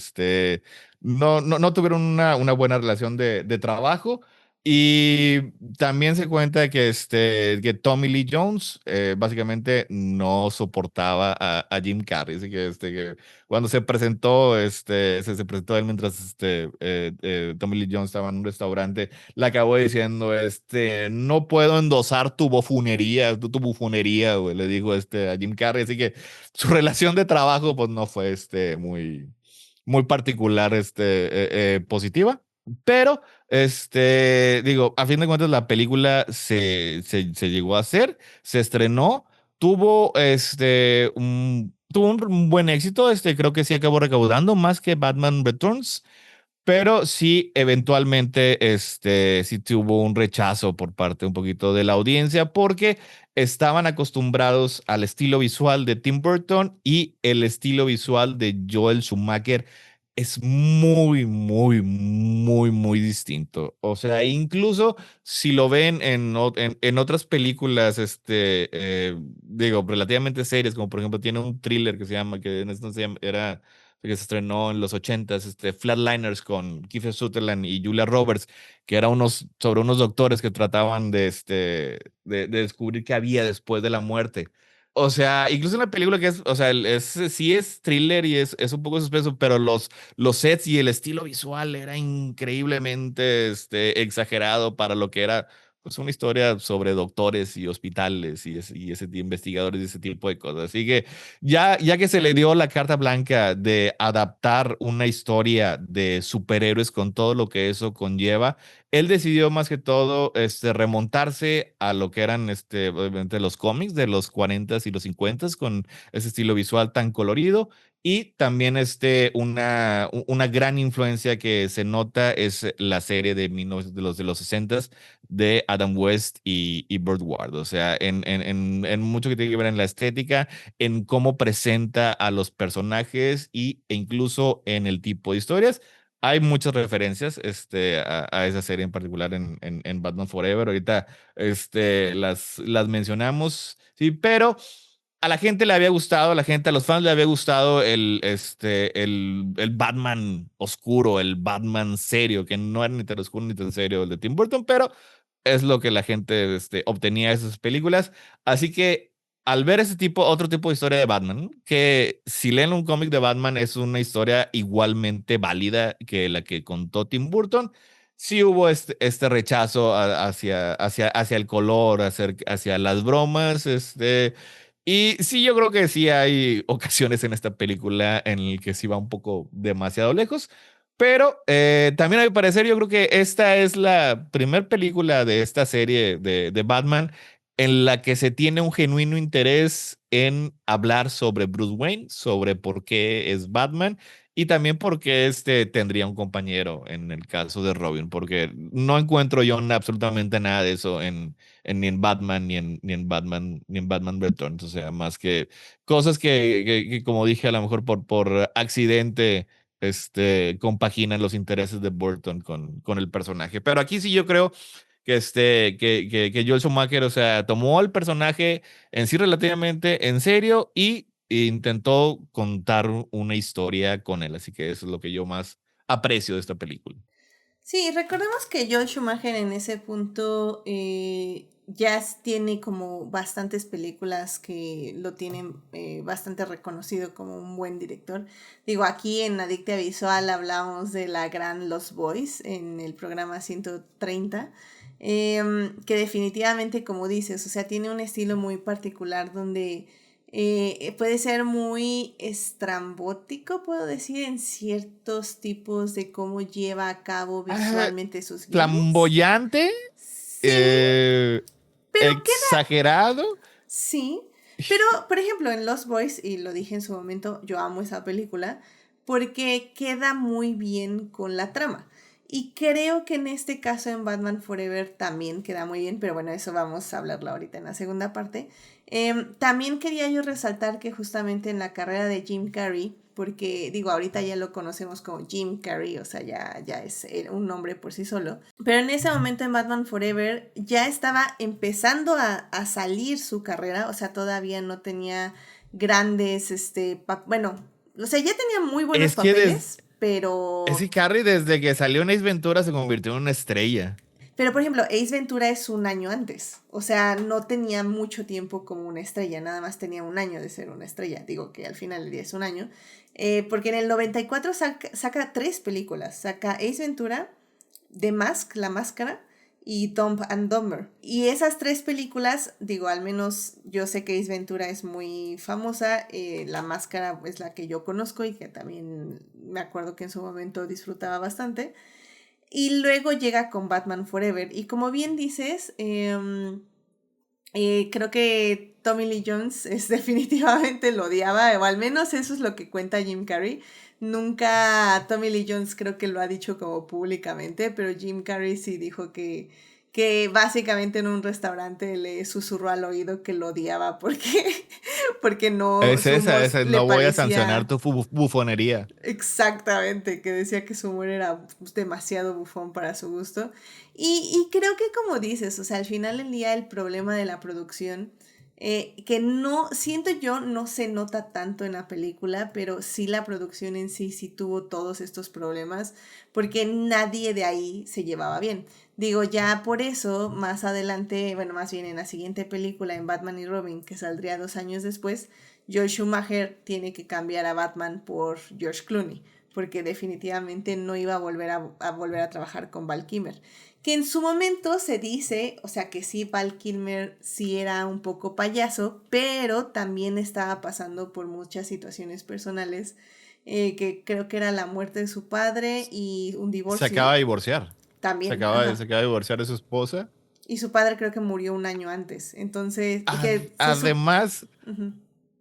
no tuvieron una buena relación de trabajo. Y también se cuenta que Tommy Lee Jones básicamente no soportaba a Jim Carrey. Así que cuando se presentó, se presentó él mientras Tommy Lee Jones estaba en un restaurante, le acabó diciendo, no puedo endosar tu bufonería, güey, le dijo a Jim Carrey. Así que su relación de trabajo pues no fue muy particular, positiva. Pero digo, a fin de cuentas, la película se llegó a hacer, se estrenó, tuvo un buen éxito, creo que sí acabó recaudando más que Batman Returns, pero sí, eventualmente, sí tuvo un rechazo por parte un poquito de la audiencia porque estaban acostumbrados al estilo visual de Tim Burton y el estilo visual de Joel Schumacher es muy, muy, muy, muy distinto. O sea, incluso si lo ven en otras películas, digo, relativamente serias, como por ejemplo tiene un thriller que se llama, que en esto era que se estrenó en los ochentas, Flatliners con Kiefer Sutherland y Julia Roberts, que era sobre unos doctores que trataban de descubrir qué había después de la muerte. O sea, incluso en la película que es, o sea, sí es thriller y es un poco suspenso, pero los sets y el estilo visual era increíblemente exagerado para lo que era pues una historia sobre doctores y hospitales y ese investigadores y ese tipo de cosas. Así que ya que se le dio la carta blanca de adaptar una historia de superhéroes con todo lo que eso conlleva, él decidió más que todo remontarse a lo que eran obviamente los cómics de los 40s y los 50s con ese estilo visual tan colorido. Y también una gran influencia que se nota es la serie de 1900, de los 60s de Adam West y Burt Ward. O sea, en mucho que tiene que ver en la estética, en cómo presenta a los personajes e incluso en el tipo de historias. Hay muchas referencias a esa serie en particular en Batman Forever. Ahorita las mencionamos, sí, pero a la gente le había gustado, a los fans le había gustado el Batman oscuro, el Batman serio, que no era ni tan oscuro ni tan serio el de Tim Burton, pero es lo que la gente obtenía de esas películas. Así que al ver otro tipo de historia de Batman, que si leen un cómic de Batman es una historia igualmente válida que la que contó Tim Burton, sí hubo este rechazo hacia el color, hacia las bromas, y sí, yo creo que sí hay ocasiones en esta película en el que sí va un poco demasiado lejos. Pero también a mi parecer yo creo que esta es la primer película de esta serie de Batman en la que se tiene un genuino interés en hablar sobre Bruce Wayne, sobre por qué es Batman y también por qué tendría un compañero en el caso de Robin, porque no encuentro yo absolutamente nada de eso ni en Batman, ni en Batman Returns, o sea, más que cosas que como dije, a lo mejor por accidente compaginan los intereses de Burton con el personaje. Pero aquí sí yo creo que Joel Schumacher, o sea, tomó al personaje en sí relativamente en serio y intentó contar una historia con él. Así que eso es lo que yo más aprecio de esta película. Sí, recordemos que Joel Schumacher en ese punto ya tiene como bastantes películas que lo tienen bastante reconocido como un buen director. Digo, aquí en Adictia Visual hablamos de la gran Lost Boys en el programa 130, que definitivamente, como dices, o sea, tiene un estilo muy particular donde puede ser muy estrambótico, puedo decir, en ciertos tipos de cómo lleva a cabo Ah, visualmente sus guiones. flamboyante, Sí, eh, pero exagerado. sí, pero por ejemplo en Lost Boys, y lo dije en su momento, yo amo esa película porque queda muy bien con la trama. Y creo que en este caso en Batman Forever también queda muy bien, pero bueno, eso vamos a hablarlo ahorita en la segunda parte. También quería yo resaltar que justamente en la carrera de Jim Carrey, porque digo, ahorita ya lo conocemos como Jim Carrey, o sea, ya es un nombre por sí solo, pero en ese momento en Batman Forever ya estaba empezando a salir su carrera, o sea, todavía no tenía grandes, bueno, o sea, ya tenía muy buenos Es que, papeles, es pero que Carrie desde que salió en Ace Ventura se convirtió en una estrella. Pero, por ejemplo, Ace Ventura es un año antes. O sea, no tenía mucho tiempo como una estrella, nada más tenía un año de ser una estrella. Digo que al final del día es un año. Porque en el 94 saca tres películas. Saca Ace Ventura, The Mask, La Máscara, y Dumb and Dumber. Y esas tres películas, digo, al menos yo sé que Ace Ventura es muy famosa. La Máscara es la que yo conozco y que también me acuerdo que en su momento disfrutaba bastante. Y luego llega con Batman Forever. Y como bien dices, creo que Tommy Lee Jones es definitivamente lo odiaba, o al menos eso es lo que cuenta Jim Carrey. Nunca Tommy Lee Jones creo que lo ha dicho como públicamente, pero Jim Carrey sí dijo que básicamente en un restaurante le susurró al oído que lo odiaba porque, porque no, Es su humor esa, le no voy a sancionar parecía. tu bufonería. Exactamente, que decía que su humor era demasiado bufón para su gusto. Y creo que como dices, o sea, al final del día el problema de la producción, que no, siento yo, no se nota tanto en la película, pero sí la producción en sí sí tuvo todos estos problemas, porque nadie de ahí se llevaba bien. Digo, ya por eso, más adelante, bueno, más bien en la siguiente película, en Batman y Robin, que saldría 2 años después, Joel Schumacher tiene que cambiar a Batman por George Clooney, porque definitivamente no iba a volver a trabajar con Val Kilmer. Que en su momento se dice, o sea que sí, Val Kilmer sí era un poco payaso, pero también estaba pasando por muchas situaciones personales, que creo que era la muerte de su padre y un Se divorcio acaba de divorciar. también, ajá. Se acaba de divorciar de su esposa. Y su padre creo que murió un año antes, entonces, y que fue su... Además, Ujú.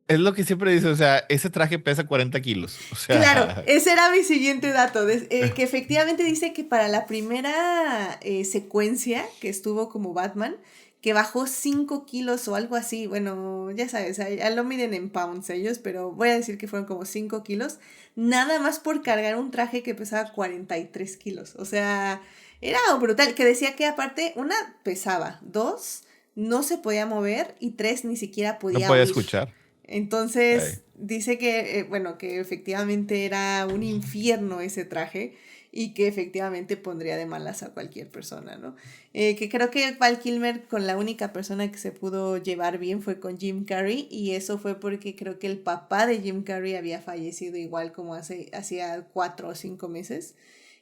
es lo que siempre dice, o sea, ese traje pesa 40 kilos. O Claro, sea, ese era mi siguiente dato, que efectivamente dice que para la primera secuencia que estuvo como Batman, que bajó 5 kilos o algo así, bueno, ya sabes, ya lo miden en pounds ellos, pero voy a decir que fueron como 5 kilos, nada más por cargar un traje que pesaba 43 kilos, o sea, era brutal, que decía que aparte, una pesaba, dos, no se podía mover y tres, ni siquiera no podía podía huir. escuchar. Ey. Entonces dice que, bueno, que efectivamente era un infierno ese traje y que efectivamente pondría de malas a cualquier persona, ¿no? Que creo que Val Kilmer con la única persona que se pudo llevar bien fue con Jim Carrey y eso fue porque creo que el papá de Jim Carrey había fallecido igual como hacía 4 o 5 meses.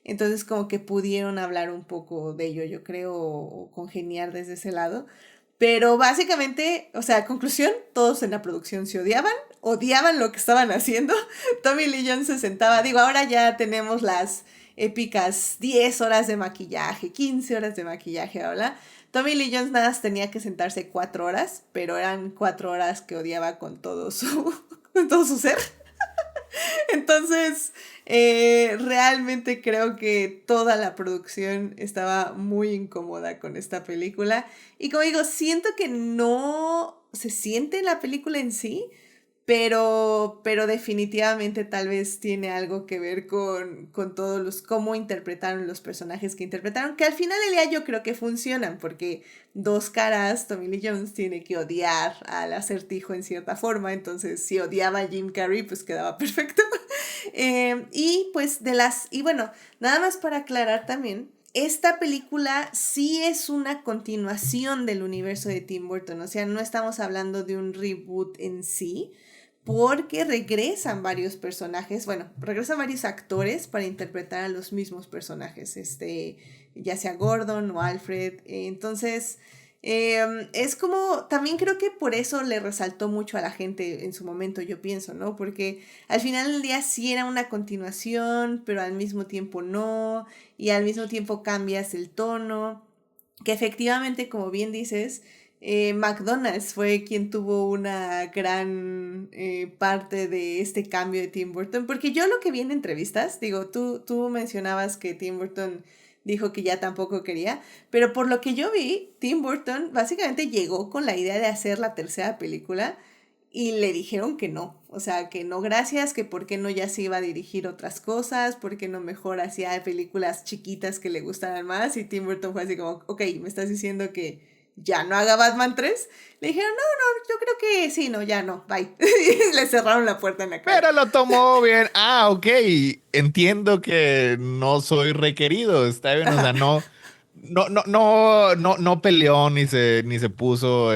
Entonces como que pudieron hablar un poco de ello, yo creo, o congeniar desde ese lado. Pero básicamente, o sea, conclusión, todos en la producción se odiaban lo que estaban haciendo. Tommy Lee Jones se sentaba, digo, ahora ya tenemos las épicas 10 horas de maquillaje, 15 horas de maquillaje, ¿habla? Tommy Lee Jones nada más tenía que sentarse 4 horas, pero eran 4 horas que odiaba con todo con todo su ser. Entonces, realmente creo que toda la producción estaba muy incómoda con esta película. Y como digo, siento que no se siente en la película en sí, pero definitivamente tal vez tiene algo que ver con todos los, cómo interpretaron los personajes que interpretaron, que al final del día yo creo que funcionan, porque dos caras, Tommy Lee Jones tiene que odiar al Acertijo en cierta forma, entonces si odiaba a Jim Carrey, pues quedaba perfecto. Y pues y bueno, nada más para aclarar también, esta película sí es una continuación del universo de Tim Burton, o sea, no estamos hablando de un reboot en sí, porque regresan varios personajes, bueno, regresan varios actores para interpretar a los mismos personajes, ya sea Gordon o Alfred, entonces es como, también creo que por eso le resaltó mucho a la gente en su momento, yo pienso, ¿no? Porque al final del día sí era una continuación, pero al mismo tiempo no, y al mismo tiempo cambias el tono, que efectivamente, como bien dices, McDonald's fue quien tuvo una gran parte de este cambio de Tim Burton, porque yo lo que vi en entrevistas, digo, tú mencionabas que Tim Burton dijo que ya tampoco quería, pero por lo que yo vi, Tim Burton básicamente llegó con la idea de hacer la tercera película y le dijeron que no, o sea, que no gracias, que por qué no ya se iba a dirigir otras cosas, por qué no mejor hacía películas chiquitas que le gustaran más, y Tim Burton fue así como, ok, me estás diciendo que ya no haga Batman 3. Le dijeron, no, yo creo que sí, no, ya no, bye. Y le cerraron la puerta en la cara. Pero lo tomó bien. Ah, ok. Entiendo que no soy requerido. Está bien. O sea, Ajá. no peleó ni se puso,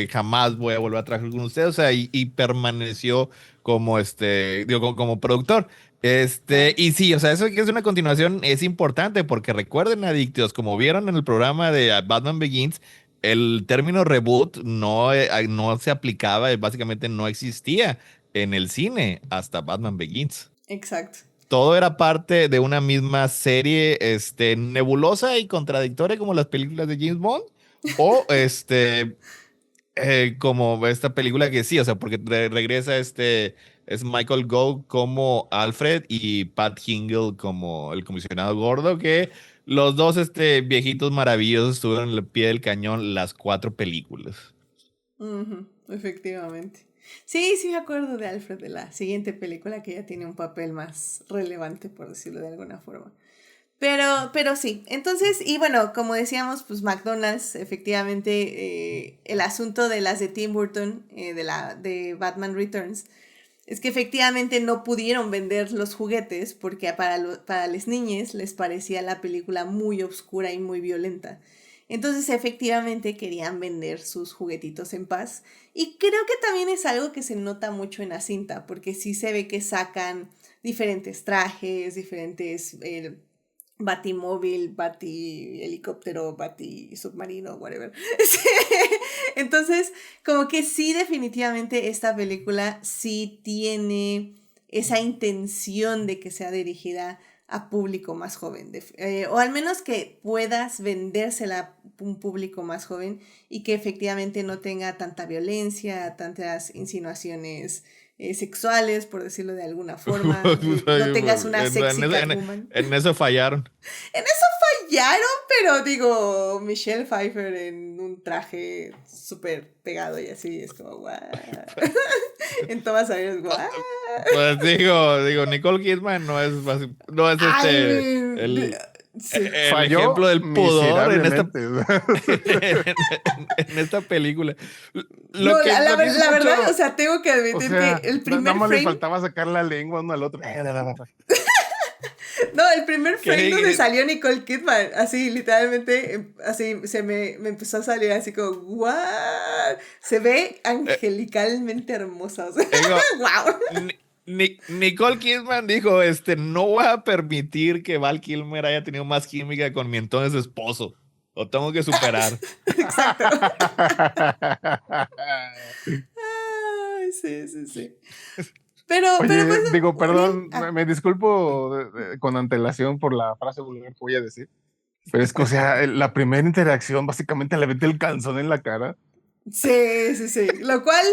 jamás voy a volver a trabajar con usted. O sea, y permaneció como, digo, como productor. Claro. Y sí, o sea, eso que es una continuación es importante porque recuerden, adictos, como vieron en el programa de Batman Begins, el término reboot no se aplicaba, básicamente no existía en el cine hasta Batman Begins. Exacto. Todo era parte de una misma serie, nebulosa y contradictoria como las películas de James Bond, o como esta película que sí, o sea, porque regresa es Michael Gough como Alfred y Pat Hingle como el comisionado gordo, que los dos viejitos maravillosos estuvieron al pie del cañón las 4 películas. Ujú, efectivamente. Sí, sí me acuerdo de Alfred, de la siguiente película que ya tiene un papel más relevante, por decirlo de alguna forma. Pero sí, entonces, y bueno, como decíamos, pues McDonald's, efectivamente, el asunto de las de Tim Burton, de Batman Returns, es que efectivamente no pudieron vender los juguetes porque para las niñas les parecía la película muy oscura y muy violenta. Entonces efectivamente querían vender sus juguetitos en paz. Y creo que también es algo que se nota mucho en la cinta, porque sí se ve que sacan diferentes trajes, diferentes batimóvil, bati helicóptero, bati submarino, whatever. Sí. Entonces, como que sí, definitivamente esta película sí tiene esa intención de que sea dirigida a público más joven, o al menos que puedas vendérsela a un público más joven y que efectivamente no tenga tanta violencia, tantas insinuaciones sexuales, por decirlo de alguna forma, no tengas una sexy Catwoman. En eso fallaron. En eso fallaron, pero digo, Michelle Pfeiffer en un traje súper pegado y así, es como, guau. En todas áreas, guau. Pues digo, Nicole Kidman no es Ay, el, sí. el Falló ejemplo del pudor miserablemente. en esta película. No, Lo que hizo la mucho, verdad, o sea, tengo que o admitir que sea, el nada primer más le frame, faltaba sacar la lengua uno al otro. no, el primer frame donde Que salió Nicole Kidman, así, literalmente, así, me empezó a salir así como, what? Se ve angelicalmente hermosa, o sea, digo, wow. Nicole Kidman dijo, no voy a permitir que Val Kilmer haya tenido más química con mi entonces esposo. Lo tengo que superar. Exacto. Ay, sí, sí, sí. Pero Oye, pues, digo, bien. perdón, Ah, me disculpo con antelación por la frase vulgar que voy a decir, pero es que, o sea, la primera interacción básicamente le mete el calzón en la cara. sí, sí, sí. Lo cual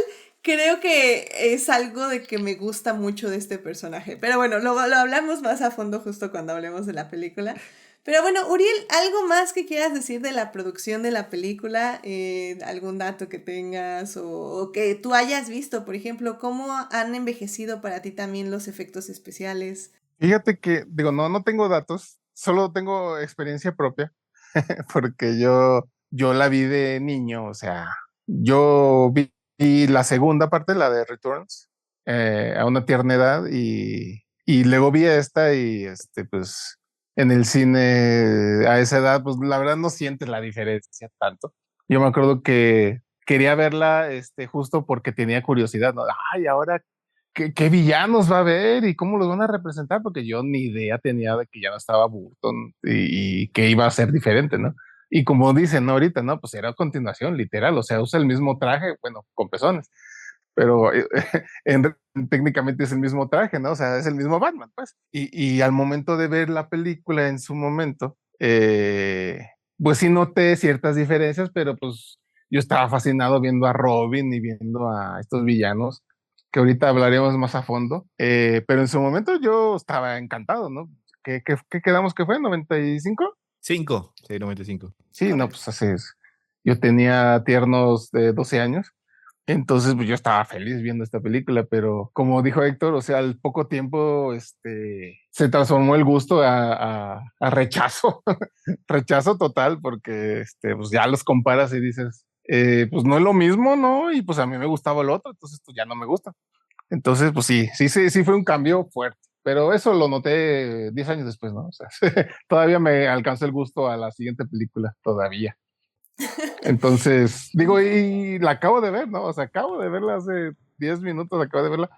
creo que es algo de que me gusta mucho de este personaje. Pero bueno, lo hablamos más a fondo justo cuando hablemos de la película. Pero bueno, Uriel, ¿algo más que quieras decir de la producción de la película? ¿Algún dato que tengas o que tú hayas visto? Por ejemplo, ¿cómo han envejecido para ti también los efectos especiales? Fíjate que, digo, no tengo datos, solo tengo experiencia propia, porque yo la vi de niño, o sea, yo vi la segunda parte, la de Returns, a una tierna edad y luego vi esta y pues en el cine a esa edad, pues la verdad no sientes la diferencia tanto. Yo me acuerdo que quería verla justo porque tenía curiosidad, ¿no? Ay, ahora qué villanos va a haber y cómo los van a representar, porque yo ni idea tenía de que ya no estaba Burton y que iba a ser diferente, ¿no? Y como dicen, ¿no? Ahorita, ¿no? Pues era a continuación, literal, o sea, usa el mismo traje, bueno, con pezones, pero técnicamente es el mismo traje, ¿no? O sea, es el mismo Batman, pues. Y al momento de ver la película en su momento, pues sí noté ciertas diferencias, pero pues yo estaba fascinado viendo a Robin y viendo a estos villanos que ahorita hablaremos más a fondo, pero en su momento yo estaba encantado, ¿no? ¿Qué quedamos que fue? ¿95? 5, sí, 95. Sí, no, pues yo tenía tiernos de 12 años, entonces pues yo estaba feliz viendo esta película, pero como dijo Héctor, o sea, al poco tiempo se transformó el gusto a rechazo, rechazo total, porque pues ya los comparas y dices, pues no es lo mismo, ¿no? Y pues a mí me gustaba el otro, entonces pues ya no me gusta. Entonces, pues sí fue un cambio fuerte, pero eso lo noté 10 años después, ¿no? O sea, todavía me alcanzó el gusto a la siguiente película, todavía. Entonces, digo, y la acabo de ver, ¿no? O sea, acabo de verla hace 10 minutos, acabo de verla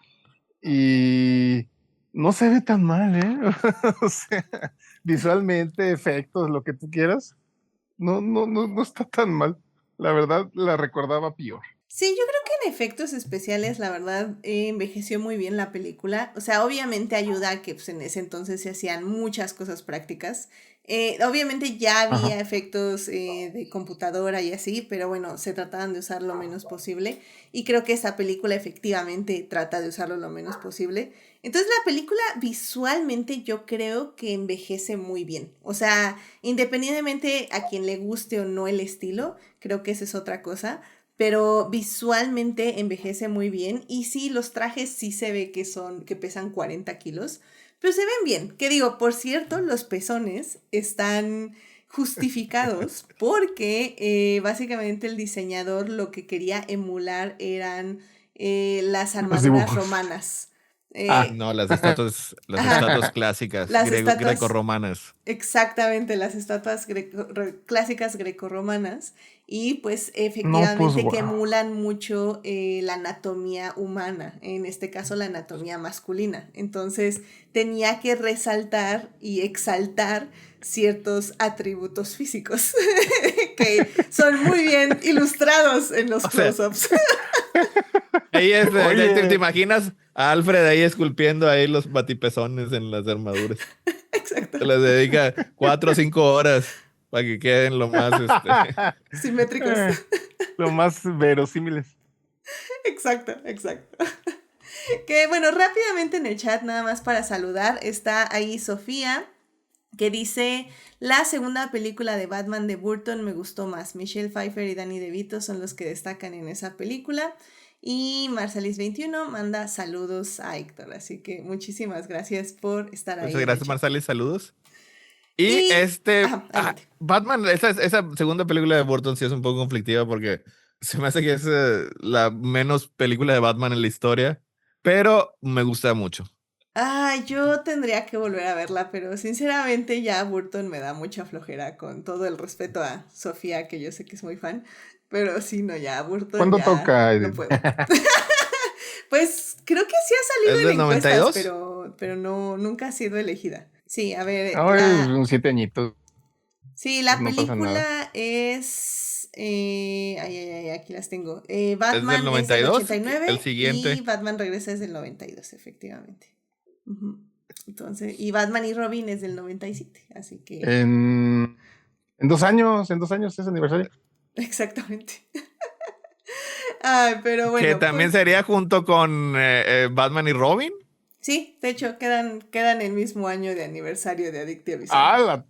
y no se ve tan mal, ¿eh? O sea, visualmente, efectos, lo que tú quieras, no está tan mal. La verdad, la recordaba peor. Sí, yo creo que en efectos especiales, la verdad, envejeció muy bien la película. O sea, obviamente ayuda a que pues, en ese entonces se hacían muchas cosas prácticas. Obviamente ya había Ajá. efectos de computadora y así, pero bueno, se trataban de usar lo menos posible. Y creo que esta película efectivamente trata de usarlo lo menos posible. Entonces la película visualmente yo creo que envejece muy bien. O sea, independientemente a quien le guste o no el estilo, creo que esa es otra cosa, pero visualmente envejece muy bien y sí, los trajes sí se ve que pesan 40 kilos, pero se ven bien. Que digo, por cierto, los pezones están justificados porque básicamente el diseñador lo que quería emular eran las Los armaduras dibujos. romanas. Ah, No, las estatuas Ajá, clásicas, las estatuas. grecorromanas. Exactamente, las estatuas clásicas grecorromanas y pues no, pues efectivamente que wow. emulan mucho la anatomía humana, en este caso la anatomía masculina. Entonces tenía que resaltar y exaltar ciertos atributos físicos que son muy bien ilustrados en los O sea, close-ups. ahí te Oye, imaginas a Alfred ahí esculpiendo ahí los batipezones en las armaduras. Exacto, Se les dedica 4 o 5 horas para que queden lo más, simétricos. lo más verosímiles. Exacto, exacto. Que bueno, rápidamente en el chat, nada más para saludar, está ahí Sofía, que dice, la segunda película de Batman de Burton me gustó más. Michelle Pfeiffer y Danny DeVito son los que destacan en esa película. Y Marcelis21 manda saludos a Héctor, así que muchísimas gracias por estar ahí Muchas en el gracias, chat. Marsalis, saludos. Y Y, ajá, adelante. Batman, esa segunda película de Burton sí es un poco conflictiva porque se me hace que es la menos película de Batman en la historia, pero me gusta mucho. Ah, yo tendría que volver a verla, pero sinceramente ya Burton me da mucha flojera con todo el respeto a Sofía, que yo sé que es muy fan, pero sí, no, ya Burton ¿Cuándo ya toca, no Edith? puedo. Pues creo que sí ha salido ¿Es en del encuestas, 92? pero no, nunca ha sido elegida. Sí, a ver, Ay, un 7 añitos, sí, la no pasa nada. película es, aquí las tengo. ¿Es del Batman es del 92? ochenta y El nueve y siguiente. Batman Regresa es del 92, efectivamente. Ujú. Entonces, y Batman y Robin es del 97, así que En, en 2 años es aniversario. exactamente. Ay, pero Que bueno, también pues sería junto con Batman y Robin. Sí, de hecho, quedan el mismo año de aniversario de Adictia Visual. ¡Hala!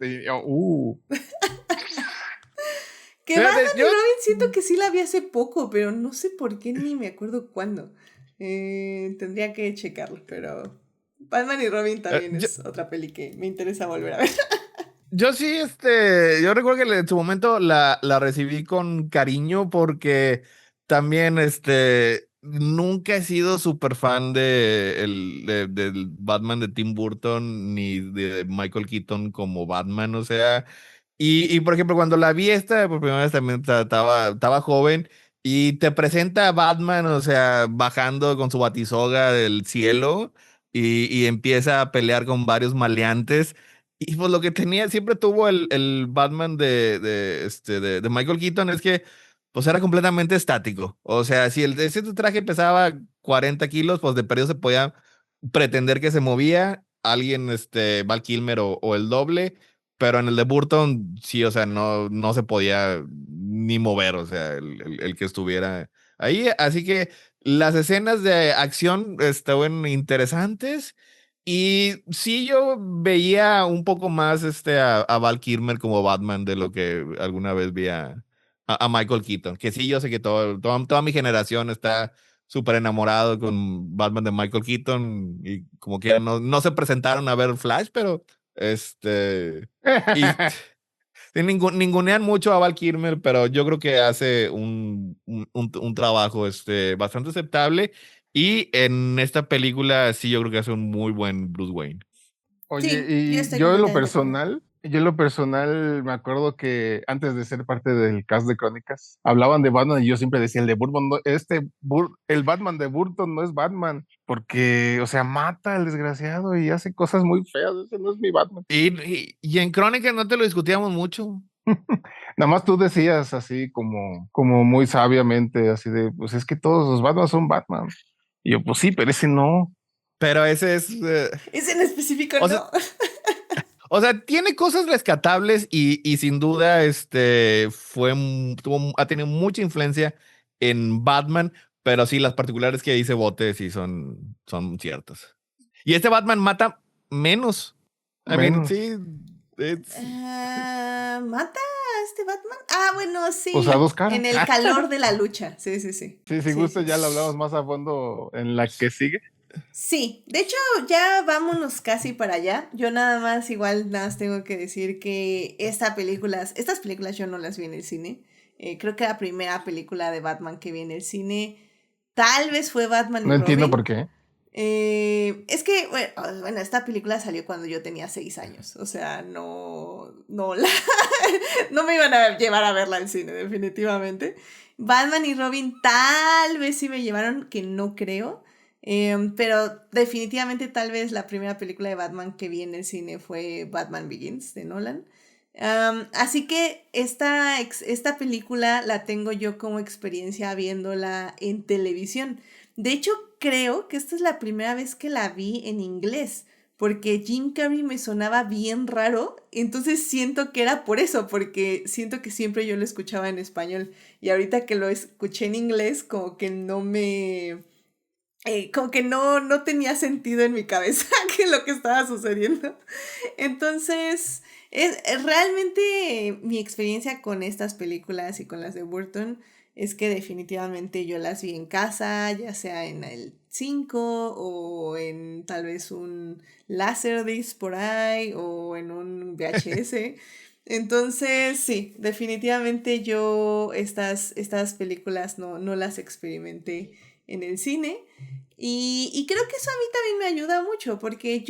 Que Fíjate, Batman y Robin siento que sí la vi hace poco, pero no sé por qué ni me acuerdo cuándo. Tendría que checarlo, pero Batman y Robin también yo, es otra peli que me interesa volver a ver. yo sí, yo recuerdo que en su momento la recibí con cariño porque también, nunca he sido súper fan del Batman de Tim Burton ni de Michael Keaton como Batman, o sea, y por ejemplo, cuando la vi esta por primera vez también estaba joven y te presenta a Batman, o sea, bajando con su batisoga del cielo y empieza a pelear con varios maleantes. Y pues lo que tenía, siempre tuvo el Batman de Michael Keaton es que pues era completamente estático. O sea, si tu traje pesaba 40 kilos, pues de perdido se podía pretender que se movía alguien, Val Kilmer o el doble, pero en el de Burton sí, o sea, no se podía ni mover, o sea, el que estuviera ahí. Así que las escenas de acción estaban interesantes. Y sí, yo veía un poco más a Val Kilmer como Batman de lo que alguna vez vi a Michael Keaton. Que sí, yo sé que toda mi generación está súper enamorado con Batman de Michael Keaton y como que no se presentaron a ver Flash, pero y sí, ningunean mucho a Val Kilmer, pero yo creo que hace un trabajo bastante aceptable. Y en esta película sí, yo creo que hace un muy buen Bruce Wayne. Oye, Sí, yo y estoy completamente de acuerdo. yo en lo personal me acuerdo que antes de ser parte del cast de Crónicas, hablaban de Batman y yo siempre decía, el de Burton, el Batman de Burton no es Batman, porque, o sea, mata al desgraciado y hace cosas muy feas, ese no es mi Batman. Y en Crónica no te lo discutíamos mucho, Nada más tú decías así como muy sabiamente, así de, pues es que todos los Batman son Batman. Y yo, pues sí, pero ese no. pero ese es, Ese en específico o sea, no. o sea, tiene cosas rescatables y sin duda ha tenido mucha influencia en Batman, pero sí, las particulares que dice Bote sí son ciertas. Y este Batman mata menos. I mean, Menos. sí, it's- ¿Mata a este Batman? Ah, bueno, Pues a sí. dos caras. En el calor de la lucha. Sí, sí, sí. Sí, si Sí, gusta sí. ya lo hablamos más a fondo en la que sigue. Sí, de hecho ya vámonos casi para allá. Yo nada más, igual nada más tengo que decir que estas películas yo no las vi en el cine. Creo que la primera película de Batman que vi en el cine tal vez fue Batman y No entiendo Robin. por qué. Es que, bueno, esta película salió cuando yo tenía 6 años. O sea, no me iban a llevar a verla al cine, definitivamente. Batman y Robin tal vez sí me llevaron, que no creo. Pero definitivamente tal vez la primera película de Batman que vi en el cine fue Batman Begins de Nolan. Así que esta película la tengo yo como experiencia viéndola en televisión. De hecho, creo que esta es la primera vez que la vi en inglés, porque Jim Carrey me sonaba bien raro, entonces siento que era por eso, porque siento que siempre yo lo escuchaba en español y ahorita que lo escuché en inglés como que como que no tenía sentido en mi cabeza que lo que estaba sucediendo. Entonces, realmente mi experiencia con estas películas y con las de Burton es que definitivamente yo las vi en casa, ya sea en el 5 o en tal vez un Laserdisc por ahí o en un VHS. Entonces, sí, definitivamente yo estas películas no las experimenté en el cine. Y creo que eso a mí también me ayuda mucho, porque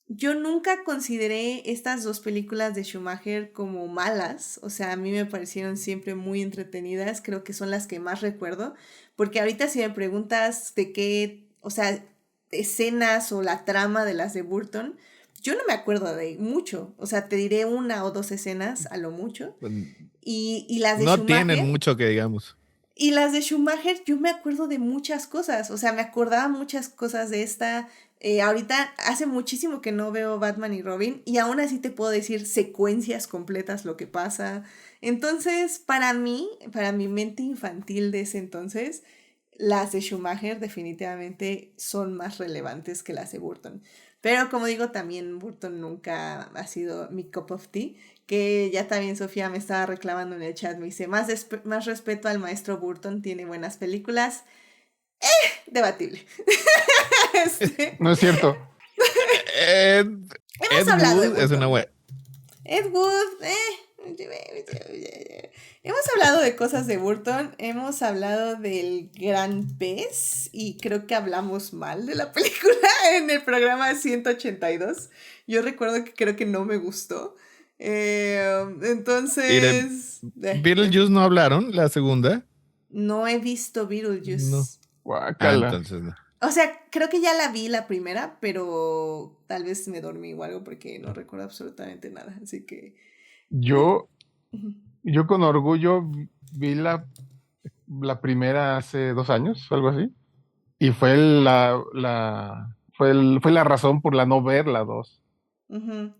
yo nunca consideré estas dos películas de Schumacher como malas, o sea, a mí me parecieron siempre muy entretenidas, creo que son las que más recuerdo, porque ahorita si me preguntas de qué, o sea, escenas o la trama de las de Burton, yo no me acuerdo de mucho, o sea, te diré una o dos escenas a lo mucho, y las de no tienen Schumacher. mucho que digamos. Y las de Schumacher, yo me acuerdo de muchas cosas, o sea, me acordaba muchas cosas de esta. Ahorita hace muchísimo que no veo Batman y Robin y aún así te puedo decir secuencias completas lo que pasa. Entonces, para mí, para mi mente infantil de ese entonces, las de Schumacher definitivamente son más relevantes que las de Burton. Pero como digo, también Burton nunca ha sido mi cup of tea. Que ya también Sofía me estaba reclamando en el chat. Me dice, más respeto al maestro Burton, tiene buenas películas. Debatible. No es cierto. Ed, Hemos hablado de Wood es una buena. Ed Wood, hemos hablado de cosas de Burton, hemos hablado del Gran Pez y creo que hablamos mal de la película en el programa 182. Yo recuerdo que creo que no me gustó. Entonces... Beetlejuice no hablaron, la segunda. No he visto Beetlejuice. No. Guácala. Entonces no. O sea, creo que ya la vi la primera, pero tal vez me dormí o algo porque no recuerdo absolutamente nada. Así que... Yo con orgullo vi la primera hace 2 años, o algo así. Y fue fue la razón por la no ver la 2. Ujú.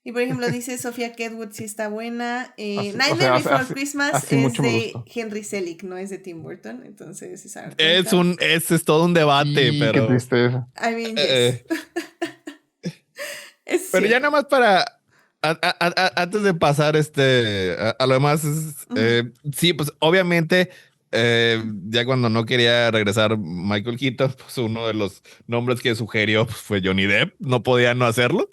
Y por ejemplo, dice Sofía que Ed Wood sí está buena. Así, Nightmare Before Christmas así es mucho me de gustó. Henry Selick, no es de Tim Burton. Entonces, esa Es todo un debate, Y qué pero. tristeza. I mean, eh, yes. Es Pero ya cierto. nada más para. Antes de pasar a lo demás, sí, pues obviamente, ya cuando no quería regresar Michael Keaton, pues uno de los nombres que sugirió pues, fue Johnny Depp, no podía no hacerlo.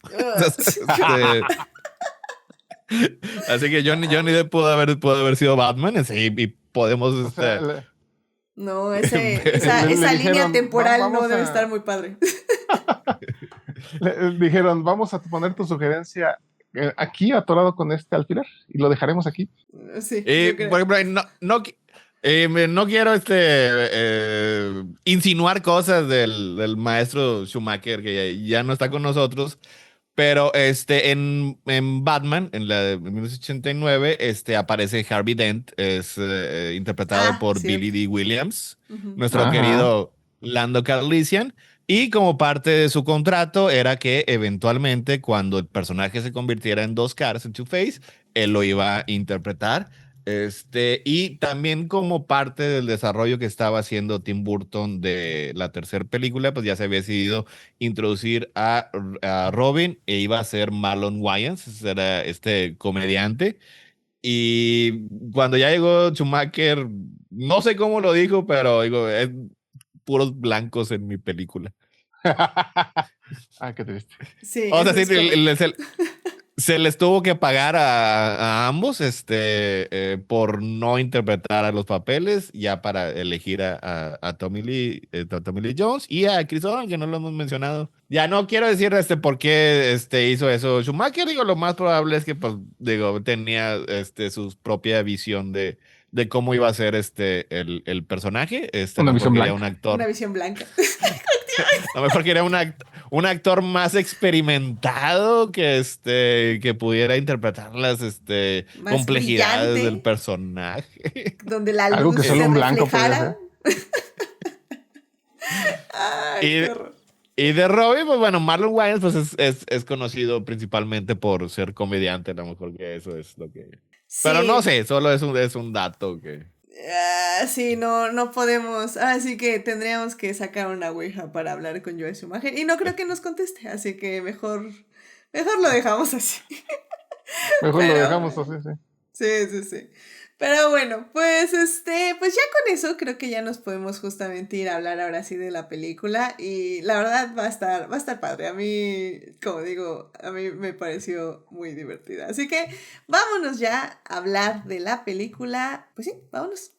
Así que Johnny Depp pudo haber sido Batman, sí, y podemos, O sea, No, le esa línea dijeron, temporal no vamos debe estar muy padre. le dijeron, vamos a poner tu sugerencia aquí atorado con este alfiler y lo dejaremos aquí. Sí, yo por creo. ejemplo, no quiero insinuar cosas del maestro Schumacher, que ya no está con nosotros, pero en Batman, en la de 1989, aparece Harvey Dent, es interpretado por Billy Cierto. D. Williams, Ujú. nuestro Ajá. querido Lando Calrissian, y como parte de su contrato era que eventualmente cuando el personaje se convirtiera en dos caras, en Two-Face, él lo iba a interpretar. Y también como parte del desarrollo que estaba haciendo Tim Burton de la tercera película, pues ya se había decidido introducir a Robin e iba a ser Marlon Wayans, era este comediante. Y cuando ya llegó Schumacher, no sé cómo lo dijo, pero digo, es puros blancos en mi película. Ah, qué triste. Sí, O sea, eso sí, es correcto. se les tuvo que pagar a ambos por no interpretar a los papeles, ya para elegir a Tommy Lee Jones y a Chris O'Donnell, que no lo hemos mencionado. Ya no quiero decir por qué hizo eso Schumacher, digo, lo más probable es que pues, digo, tenía su propia visión de cómo iba a ser el personaje. A Una lo mejor visión quería un blanca. Una actor. visión blanca. A lo mejor quería un actor más experimentado que pudiera interpretar las Más complejidades del brillante, personaje. donde la Algo que luz solo se un blanco podía reflejara. hacer. Ay, Y, qué horror. y de Robin, pues bueno, Marlon Wayans pues es conocido principalmente por ser comediante, a lo mejor que eso es lo que... Pero no Sí. sé, solo es un dato que... Sí, no podemos. Así que tendríamos que sacar una ouija para hablar con Joel Schumacher. Y no creo que nos conteste, así que mejor lo dejamos así. Mejor lo Pero dejamos bueno. así, sí. Sí. Pero bueno, pues pues ya con eso creo que ya nos podemos justamente ir a hablar ahora sí de la película y la verdad va a estar padre. A mí, como digo, a mí me pareció muy divertida. Así que vámonos ya a hablar de la película. Pues sí, vámonos.